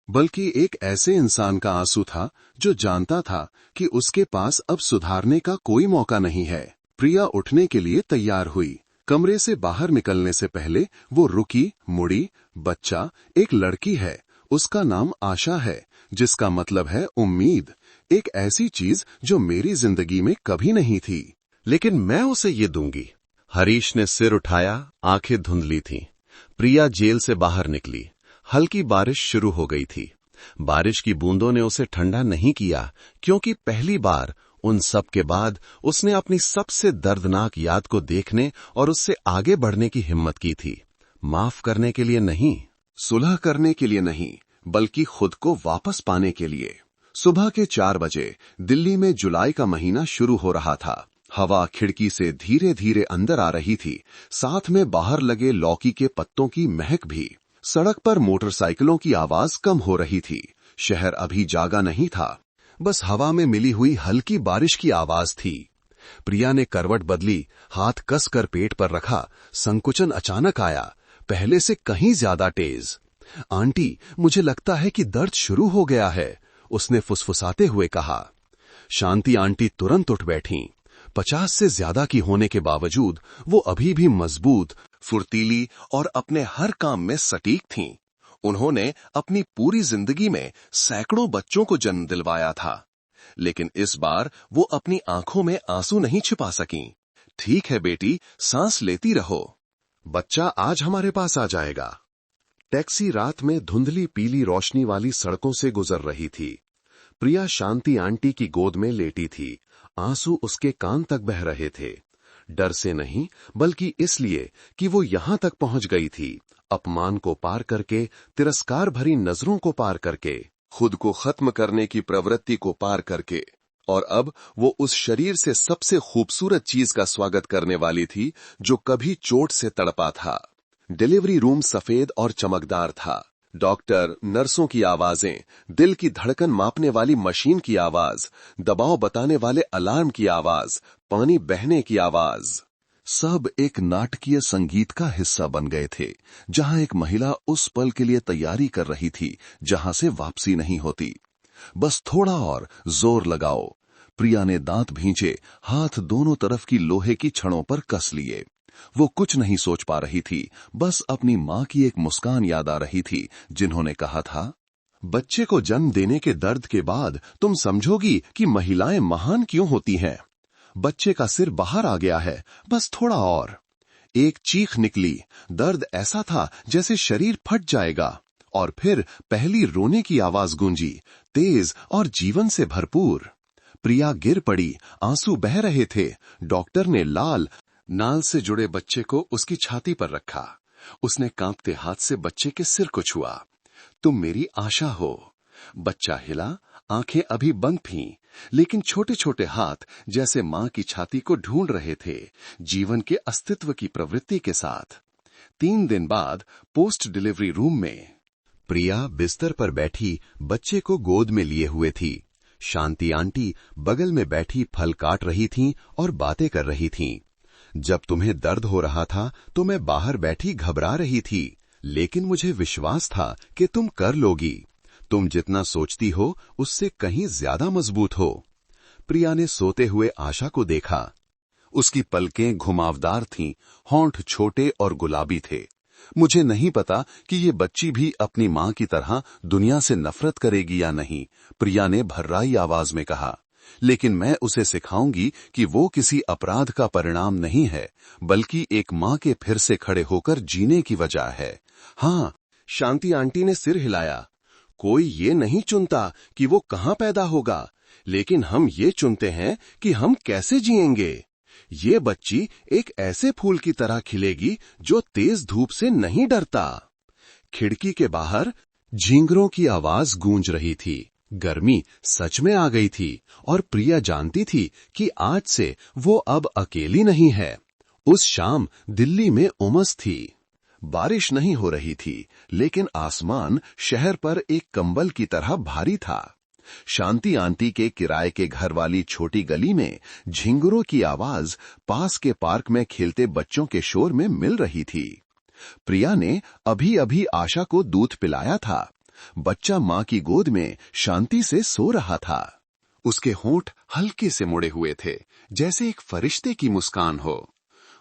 बल्कि एक ऐसे इंसान का आंसू था जो जानता था कि उसके पास अब सुधारने का कोई मौका नहीं है। प्रिया उठने के लिए तैयार हुई। कमरे से बाहर निकलने से पहले वो रुकी, मुड़ी। बच्चा, एक लड़की है, उसका नाम आशा है, जिसका मतलब है उम्मीद, एक ऐसी चीज जो मेरी जिंदगी में कभी नहीं थी। लेकिन मैं उसे ये दूंगी। हरीश ने सिर उठाया, आंखें धुंधली थीं। प्रिया जेल से बाहर निकली। हल्की बारिश शुरू हो गई थी। बारिश की बूंदों ने उसे ठंडा नहीं किया, क्योंकि पहली बार उन सब के बाद उसने अपनी सबसे दर्दनाक याद को देखने और उससे आगे बढ़ने की हिम्मत की थी। माफ करने के लिए नहीं, सुलह करने के लिए नहीं, बल्कि खुद को वापस पाने के लिए। सुबह के 4 बजे दिल्ली में जुलाई का महीना शुरू हो रहा था। हवा खिड़की से धीरे धीरे अंदर आ रही थी, साथ में बाहर लगे लौकी के पत्तों की महक भी। सड़क पर मोटरसाइकिलों की आवाज कम हो रही थी। शहर अभी जागा नहीं था, बस हवा में मिली हुई हल्की बारिश की आवाज थी। प्रिया ने करवट बदली, हाथ कसकर पेट पर रखा। संकुचन अचानक आया, पहले से कहीं ज्यादा तेज। आंटी, मुझे लगता है कि दर्द शुरू हो गया है, उसने फुसफुसाते हुए कहा। शांति आंटी तुरंत उठ बैठीं। 50 से ज्यादा की होने के बावजूद वो अभी भी मजबूत, फुर्तीली और अपने हर काम में सटीक थीं। उन्होंने अपनी पूरी जिंदगी में सैकड़ों बच्चों को जन्म दिलवाया था, लेकिन इस बार वो अपनी आंखों में आंसू नहीं छिपा सकीं। ठीक है बेटी, सांस लेती रहो, बच्चा आज हमारे पास आ जाएगा। टैक्सी रात में धुंधली पीली रोशनी वाली सड़कों से गुजर रही थी। प्रिया शांति आंटी की गोद में लेटी थी। आंसू उसके कान तक बह रहे थे। डर से नहीं, बल्कि इसलिए कि वो यहां तक पहुंच गई थी, अपमान को पार करके, तिरस्कार भरी नजरों को पार करके, खुद को खत्म करने की प्रवृत्ति को पार करके। और अब वो उस शरीर से सबसे खूबसूरत चीज का स्वागत करने वाली थी जो कभी चोट से तड़पा था। डिलीवरी रूम सफेद और चमकदार था। डॉक्टर, नर्सों की आवाजें, दिल की धड़कन मापने वाली मशीन की आवाज, दबाव बताने वाले अलार्म की आवाज, पानी बहने की आवाज, सब एक नाटकीय संगीत का हिस्सा बन गए थे, जहां एक महिला उस पल के लिए तैयारी कर रही थी जहां से वापसी नहीं होती। बस थोड़ा और जोर लगाओ। प्रिया ने दांत भींचे, हाथ दोनों तरफ की लोहे की छड़ों पर कस लिए। वो कुछ नहीं सोच पा रही थी, बस अपनी मां की एक मुस्कान याद आ रही थी, जिन्होंने कहा था, बच्चे को जन्म देने के दर्द के बाद तुम समझोगी कि महिलाएं महान क्यों होती हैं। बच्चे का सिर बाहर आ गया है, बस थोड़ा और। एक चीख निकली। दर्द ऐसा था जैसे शरीर फट जाएगा, और फिर पहली रोने की आवाज गूंजी, तेज और जीवन से भरपूर। प्रिया गिर पड़ी, आंसू बह रहे थे। डॉक्टर ने लाल नाल से जुड़े बच्चे को उसकी छाती पर रखा। उसने कांपते हाथ से बच्चे के सिर को छुआ। तुम मेरी आशा हो। बच्चा हिला, आंखें अभी बंद थीं, लेकिन छोटे छोटे हाथ जैसे मां की छाती को ढूंढ रहे थे, जीवन के अस्तित्व की प्रवृत्ति के साथ। 3 दिन बाद पोस्ट डिलीवरी रूम में प्रिया बिस्तर पर बैठी बच्चे को गोद में लिए हुए थी। शांति आंटी बगल में बैठी फल काट रही थीं और बातें कर रही थीं। जब तुम्हें दर्द हो रहा था तो मैं बाहर बैठी घबरा रही थी, लेकिन मुझे विश्वास था कि तुम कर लोगी। तुम जितना सोचती हो उससे कहीं ज्यादा मजबूत हो। प्रिया ने सोते हुए आशा को देखा। उसकी पलकें घुमावदार थीं, होंठ छोटे और गुलाबी थे। मुझे नहीं पता कि ये बच्ची भी अपनी मां की तरह दुनिया से नफरत करेगी या नहीं, प्रिया ने भर्राई आवाज में कहा, लेकिन मैं उसे सिखाऊंगी कि वो किसी अपराध का परिणाम नहीं है, बल्कि एक मां के फिर से खड़े होकर जीने की वजह है। हाँ, शांति आंटी ने सिर हिलाया। कोई ये नहीं चुनता कि वो कहां पैदा होगा, लेकिन हम ये चुनते हैं कि हम कैसे जिएंगे। ये बच्ची एक ऐसे फूल की तरह खिलेगी जो तेज धूप से नहीं डरता। खिड़की के बाहर झींगरों की आवाज गूंज रही थी। गर्मी सच में आ गई थी और प्रिया जानती थी कि आज से वो अब अकेली नहीं है। उस शाम दिल्ली में उमस थी। बारिश नहीं हो रही थी, लेकिन आसमान शहर पर एक कंबल की तरह भारी था। शांति आंटी के किराए के घर वाली छोटी गली में झिंगुरों की आवाज पास के पार्क में खेलते बच्चों के शोर में मिल रही थी। प्रिया ने अभी अभी आशा को दूध पिलाया था। बच्चा मां की गोद में शांति से सो रहा था। उसके होंठ हल्के से मुड़े हुए थे, जैसे एक फरिश्ते की मुस्कान हो।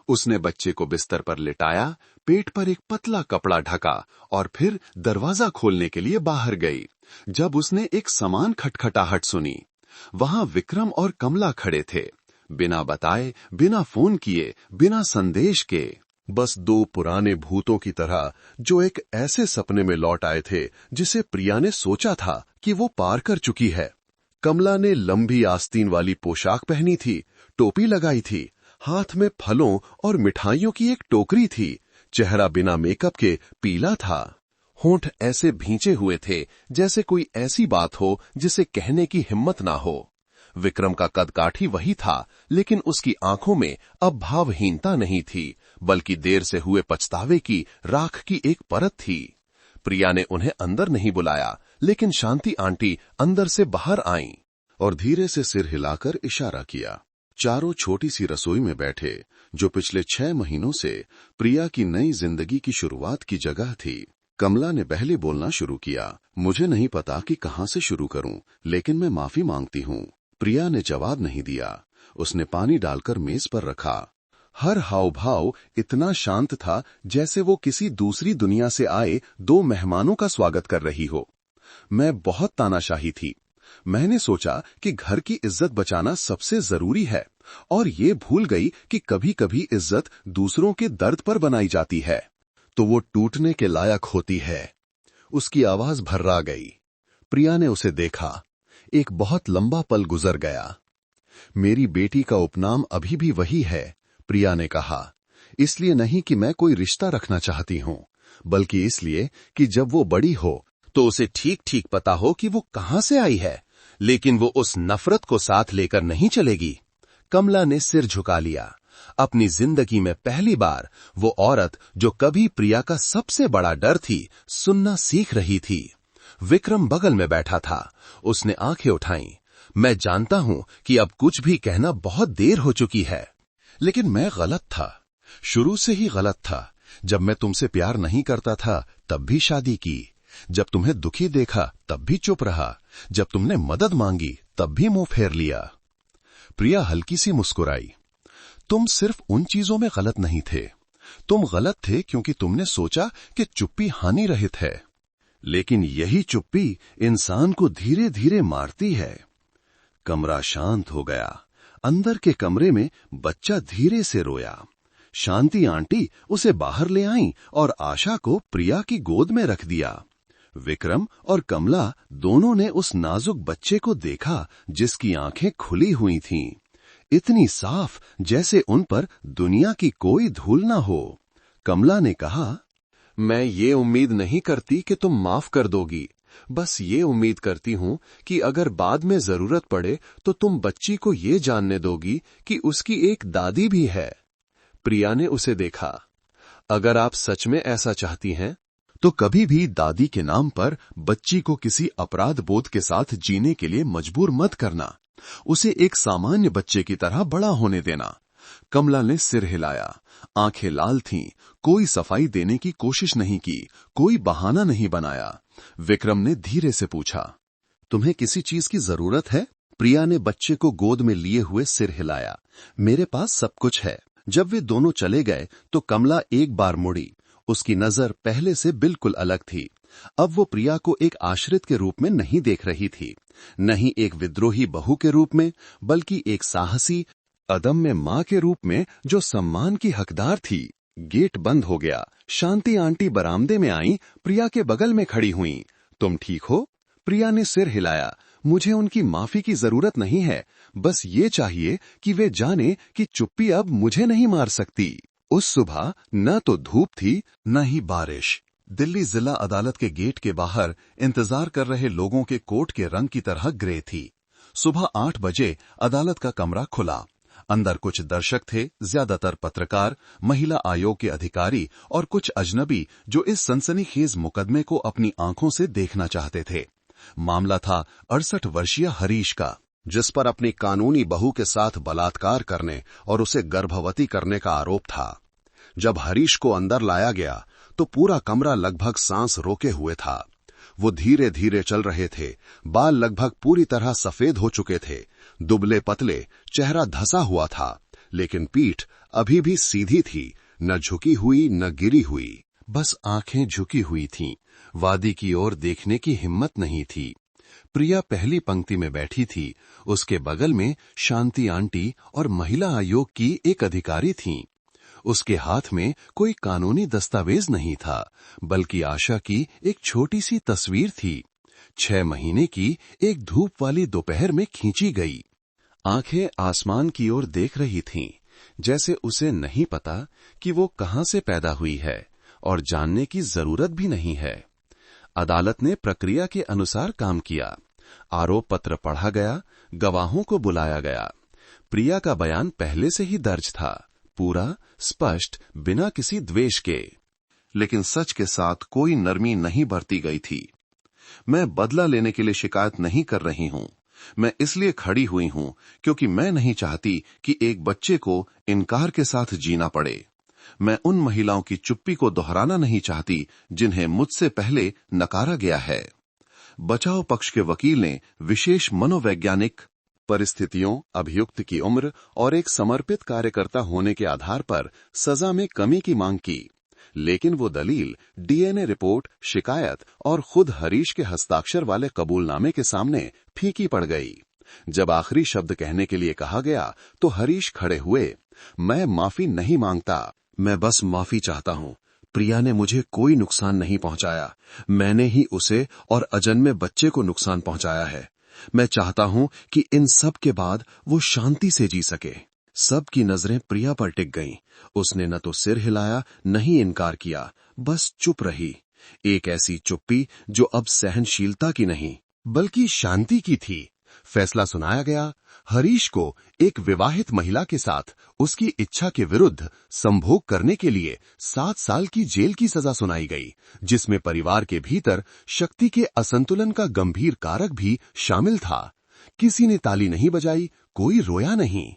उसने बच्चे को बिस्तर पर लिटाया, पेट पर एक पतला कपड़ा ढका और फिर दरवाजा खोलने के लिए बाहर गई। जब उसने एक समान खटखटाहट सुनी, वहां विक्रम और कमला खड़े थे, बिना बताए, बिना फोन किए, बिना संदेश के। बस दो पुराने भूतों की तरह जो एक ऐसे सपने में लौट आए थे जिसे प्रिया ने सोचा था कि वो पार कर चुकी है। कमला ने लंबी आस्तीन वाली पोशाक पहनी थी, टोपी लगाई थी, हाथ में फलों और मिठाइयों की एक टोकरी थी, चेहरा बिना मेकअप के पीला था, होंठ ऐसे भींचे हुए थे जैसे कोई ऐसी बात हो जिसे कहने की हिम्मत ना हो। विक्रम का कद काठी वही था, लेकिन उसकी आंखों में अब भावहीनता नहीं थी, बल्कि देर से हुए पछतावे की राख की एक परत थी। प्रिया ने उन्हें अंदर नहीं बुलाया, लेकिन शांति आंटी अंदर से बाहर आईं और धीरे से सिर हिलाकर इशारा किया। चारों छोटी सी रसोई में बैठे, जो पिछले 6 महीनों से प्रिया की नई जिंदगी की शुरुआत की जगह थी। कमला ने पहले बोलना शुरू किया। मुझे नहीं पता कि कहां से शुरू करूं, लेकिन मैं माफी मांगती हूं। प्रिया ने जवाब नहीं दिया। उसने पानी डालकर मेज पर रखा। हर हाव भाव इतना शांत था जैसे वो किसी दूसरी दुनिया से आए 2 मेहमानों का स्वागत कर रही हो। मैं बहुत तानाशाही थी। मैंने सोचा कि घर की इज्जत बचाना सबसे जरूरी है, और ये भूल गई कि कभी कभी इज्जत दूसरों के दर्द पर बनाई जाती है तो वो टूटने के लायक होती है। उसकी आवाज भर्रा गई। प्रिया ने उसे देखा। एक बहुत लंबा पल गुजर गया। मेरी बेटी का उपनाम अभी भी वही है, प्रिया ने कहा। इसलिए नहीं कि मैं कोई रिश्ता रखना चाहती हूं, बल्कि इसलिए कि जब वो बड़ी हो तो उसे ठीक ठीक पता हो कि वो कहां से आई है, लेकिन वो उस नफरत को साथ लेकर नहीं चलेगी। कमला ने सिर झुका लिया। अपनी जिंदगी में पहली बार वो औरत जो कभी प्रिया का सबसे बड़ा डर थी, सुनना सीख रही थी। विक्रम बगल में बैठा था। उसने आंखें उठाईं। मैं जानता हूं कि अब कुछ भी कहना बहुत देर हो चुकी है, लेकिन मैं गलत था, शुरू से ही गलत था। जब मैं तुमसे प्यार नहीं करता था तब भी शादी की, जब तुम्हें दुखी देखा तब भी चुप रहा, जब तुमने मदद मांगी तब भी मुंह फेर लिया। प्रिया हल्की सी मुस्कुराई। तुम सिर्फ उन चीजों में गलत नहीं थे, तुम गलत थे क्योंकि तुमने सोचा कि चुप्पी हानि रहित है, लेकिन यही चुप्पी इंसान को धीरे धीरे मारती है। कमरा शांत हो गया। अंदर के कमरे में बच्चा धीरे से रोया। शांति आंटी उसे बाहर ले आईं और आशा को प्रिया की गोद में रख दिया। विक्रम और कमला दोनों ने उस नाजुक बच्चे को देखा जिसकी आंखें खुली हुई थीं, इतनी साफ जैसे उन पर दुनिया की कोई धूल ना हो। कमला ने कहा, मैं ये उम्मीद नहीं करती कि तुम माफ कर दोगी, बस ये उम्मीद करती हूं कि अगर बाद में जरूरत पड़े तो तुम बच्ची को ये जानने दोगी कि उसकी एक दादी भी है। प्रिया ने उसे देखा। अगर आप सच में ऐसा चाहती हैं तो कभी भी दादी के नाम पर बच्ची को किसी अपराध बोध के साथ जीने के लिए मजबूर मत करना, उसे एक सामान्य बच्चे की तरह बड़ा होने देना। कमला ने सिर हिलाया। आंखें लाल थीं। कोई सफाई देने की कोशिश नहीं की, कोई बहाना नहीं बनाया। विक्रम ने धीरे से पूछा, तुम्हें किसी चीज की जरूरत है? प्रिया ने बच्चे को गोद में लिए हुए सिर हिलाया। मेरे पास सब कुछ है। जब वे दोनों चले गए तो कमला एक बार मुड़ी। उसकी नजर पहले से बिल्कुल अलग थी। अब वो प्रिया को एक आश्रित के रूप में नहीं देख रही थी, नहीं एक विद्रोही बहू के रूप में, बल्कि एक साहसी अदम्य मां के रूप में जो सम्मान की हकदार थी। गेट बंद हो गया। शांति आंटी बरामदे में आई, प्रिया के बगल में खड़ी हुई। तुम ठीक हो? प्रिया ने सिर हिलाया। मुझे उनकी माफी की जरूरत नहीं है, बस ये चाहिए कि वे जाने कि चुप्पी अब मुझे नहीं मार सकती। उस सुबह न तो धूप थी न ही बारिश। दिल्ली जिला अदालत के गेट के बाहर इंतजार कर रहे लोगों के कोट के रंग की तरह ग्रे थी। सुबह 8 बजे अदालत का कमरा खुला। अंदर कुछ दर्शक थे, ज्यादातर पत्रकार, महिला आयोग के अधिकारी और कुछ अजनबी जो इस सनसनीखेज मुकदमे को अपनी आंखों से देखना चाहते थे। मामला था 68 वर्षीय हरीश का, जिस पर अपनी कानूनी बहू के साथ बलात्कार करने और उसे गर्भवती करने का आरोप था। जब हरीश को अंदर लाया गया तो पूरा कमरा लगभग सांस रोके हुए था। वो धीरे धीरे चल रहे थे। बाल लगभग पूरी तरह सफेद हो चुके थे। दुबले पतले, चेहरा धसा हुआ था, लेकिन पीठ अभी भी सीधी थी, न झुकी हुई न गिरी हुई, बस आंखें झुकी हुई थीं। वादी की ओर देखने की हिम्मत नहीं थी। प्रिया पहली पंक्ति में बैठी थी। उसके बगल में शांति आंटी और महिला आयोग की एक अधिकारी थीं। उसके हाथ में कोई कानूनी दस्तावेज नहीं था, बल्कि आशा की एक छोटी सी तस्वीर थी, 6 महीने की, एक धूप वाली दोपहर में खींची गई। आंखें आसमान की ओर देख रही थीं, जैसे उसे नहीं पता कि वो कहां से पैदा हुई है और जानने की जरूरत भी नहीं है। अदालत ने प्रक्रिया के अनुसार काम किया। आरोप पत्र पढ़ा गया, गवाहों को बुलाया गया। प्रिया का बयान पहले से ही दर्ज था, पूरा, स्पष्ट, बिना किसी द्वेष के। लेकिन सच के साथ कोई नरमी नहीं बरती गई थी। मैं बदला लेने के लिए शिकायत नहीं कर रही हूं। मैं इसलिए खड़ी हुई हूं क्योंकि मैं नहीं चाहती कि एक बच्चे को इनकार के साथ जीना पड़े। मैं उन महिलाओं की चुप्पी को दोहराना नहीं चाहती जिन्हें मुझसे पहले नकारा गया है। बचाव पक्ष के वकील ने विशेष मनोवैज्ञानिक परिस्थितियों, अभियुक्त की उम्र और एक समर्पित कार्यकर्ता होने के आधार पर सजा में कमी की मांग की, लेकिन वो दलील डीएनए रिपोर्ट, शिकायत और खुद हरीश के हस्ताक्षर वाले कबूलनामे के सामने फीकी पड़ गई। जब आखिरी शब्द कहने के लिए कहा गया तो हरीश खड़े हुए। मैं माफी नहीं मांगता, मैं बस माफी चाहता हूं। प्रिया ने मुझे कोई नुकसान नहीं पहुंचाया। मैंने ही उसे और अजन्मे बच्चे को नुकसान पहुंचाया है। मैं चाहता हूं कि इन सब के बाद वो शांति से जी सके। सबकी नजरें प्रिया पर टिक गईं। उसने न तो सिर हिलाया, न ही इनकार किया, बस चुप रही। एक ऐसी चुप्पी जो अब सहनशीलता की नहीं, बल्कि शांति की थी। फैसला सुनाया गया। हरीश को एक विवाहित महिला के साथ उसकी इच्छा के विरुद्ध संभोग करने के लिए 7 साल की जेल की सजा सुनाई गई, जिसमें परिवार के भीतर शक्ति के असंतुलन का गंभीर कारक भी शामिल था। किसी ने ताली नहीं बजाई, कोई रोया नहीं,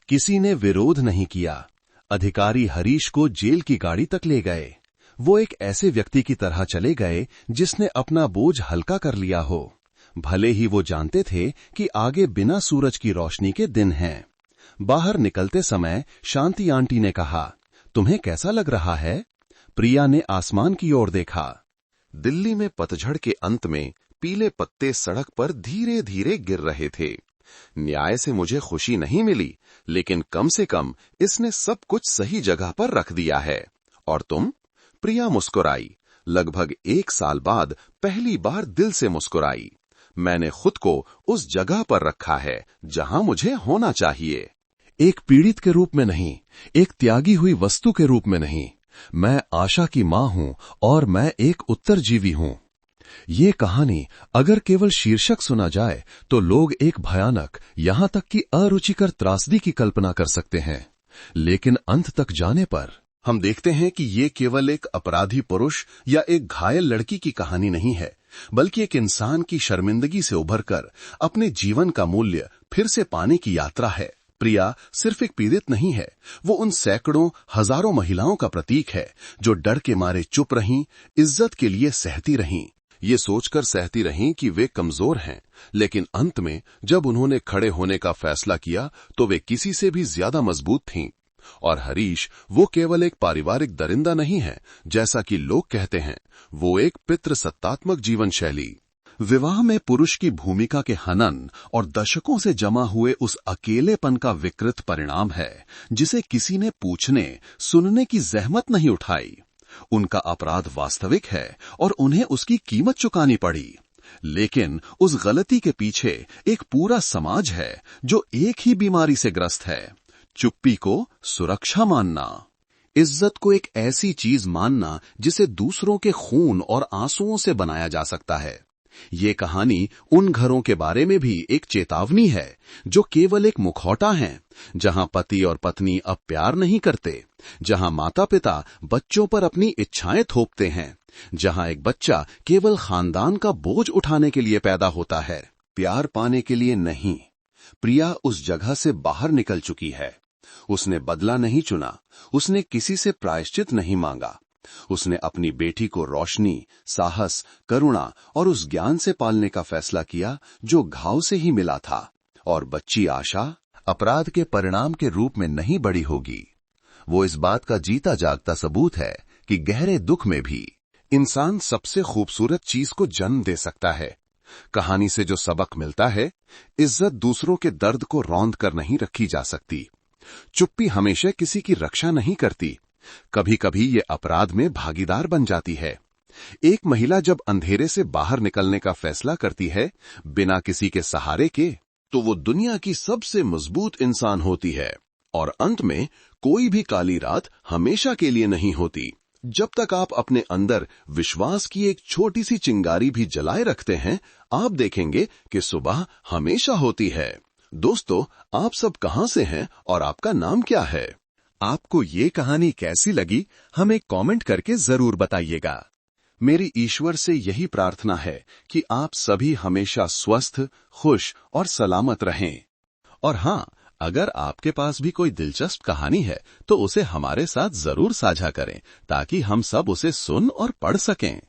किसी ने विरोध नहीं किया। अधिकारी हरीश को जेल की गाड़ी तक ले गए। वो एक ऐसे व्यक्ति की तरह चले गए जिसने अपना बोझ हल्का कर लिया हो। भले ही वो जानते थे कि आगे बिना सूरज की रोशनी के दिन हैं। बाहर निकलते समय शांति आंटी ने कहा, तुम्हें कैसा लग रहा है? प्रिया ने आसमान की ओर देखा। दिल्ली में पतझड़ के अंत में पीले पत्ते सड़क पर धीरे धीरे गिर रहे थे। न्याय से मुझे खुशी नहीं मिली, लेकिन कम से कम इसने सब कुछ सही जगह पर रख दिया है। और तुम? प्रिया मुस्कुराई। लगभग 1 साल बाद पहली बार दिल से मुस्कुराई। मैंने खुद को उस जगह पर रखा है जहां मुझे होना चाहिए। एक पीड़ित के रूप में नहीं, एक त्यागी हुई वस्तु के रूप में नहीं। मैं आशा की मां हूं और मैं एक उत्तरजीवी हूं। ये कहानी अगर केवल शीर्षक सुना जाए तो लोग एक भयानक, यहां तक कि अरुचिकर त्रासदी की कल्पना कर सकते हैं, लेकिन अंत तक जाने पर हम देखते हैं कि ये केवल एक अपराधी पुरुष या एक घायल लड़की की कहानी नहीं है, बल्कि एक इंसान की शर्मिंदगी से उभरकर अपने जीवन का मूल्य फिर से पाने की यात्रा है। प्रिया सिर्फ एक पीड़ित नहीं है, वो उन सैकड़ों, हजारों महिलाओं का प्रतीक है जो डर के मारे चुप रहीं, इज्जत के लिए सहती रहीं, ये सोचकर सहती रहीं कि वे कमजोर हैं, लेकिन अंत में जब उन्होंने खड़े होने का फैसला किया तो वे किसी से भी ज्यादा मजबूत थीं। और हरीश वो केवल एक पारिवारिक दरिंदा नहीं है जैसा कि लोग कहते हैं, वो एक पितृसत्तात्मक जीवन शैली, विवाह में पुरुष की भूमिका के हनन और दशकों से जमा हुए उस अकेलेपन का विकृत परिणाम है जिसे किसी ने पूछने, सुनने की जहमत नहीं उठाई। उनका अपराध वास्तविक है और उन्हें उसकी कीमत चुकानी पड़ी, लेकिन उस गलती के पीछे एक पूरा समाज है जो एक ही बीमारी से ग्रस्त है, चुप्पी को सुरक्षा मानना, इज्जत को एक ऐसी चीज मानना जिसे दूसरों के खून और आंसुओं से बनाया जा सकता है। ये कहानी उन घरों के बारे में भी एक चेतावनी है जो केवल एक मुखौटा हैं, जहां पति और पत्नी अब प्यार नहीं करते, जहां माता पिता बच्चों पर अपनी इच्छाएं थोपते हैं, जहां एक बच्चा केवल खानदान का बोझ उठाने के लिए पैदा होता है, प्यार पाने के लिए नहीं। प्रिया उस जगह से बाहर निकल चुकी है। उसने बदला नहीं चुना, उसने किसी से प्रायश्चित नहीं मांगा। उसने अपनी बेटी को रोशनी, साहस, करुणा और उस ज्ञान से पालने का फैसला किया जो घाव से ही मिला था। और बच्ची आशा अपराध के परिणाम के रूप में नहीं बड़ी होगी, वो इस बात का जीता जागता सबूत है कि गहरे दुख में भी इंसान सबसे खूबसूरत चीज को जन्म दे सकता है। कहानी से जो सबक मिलता है, इज्जत दूसरों के दर्द को रौंद कर नहीं रखी जा सकती। चुप्पी हमेशा किसी की रक्षा नहीं करती, कभी कभी ये अपराध में भागीदार बन जाती है। एक महिला जब अंधेरे से बाहर निकलने का फैसला करती है बिना किसी के सहारे के, तो वो दुनिया की सबसे मजबूत इंसान होती है। और अंत में कोई भी काली रात हमेशा के लिए नहीं होती। जब तक आप अपने अंदर विश्वास की एक छोटी सी चिंगारी भी जलाए रखते हैं, आप देखेंगे कि सुबह हमेशा होती है। दोस्तों, आप सब कहां से हैं और आपका नाम क्या है? आपको ये कहानी कैसी लगी, हमें कमेंट करके जरूर बताइएगा। मेरी ईश्वर से यही प्रार्थना है कि आप सभी हमेशा स्वस्थ, खुश और सलामत रहें। और हाँ, अगर आपके पास भी कोई दिलचस्प कहानी है तो उसे हमारे साथ जरूर साझा करें, ताकि हम सब उसे सुन और पढ़ सकें।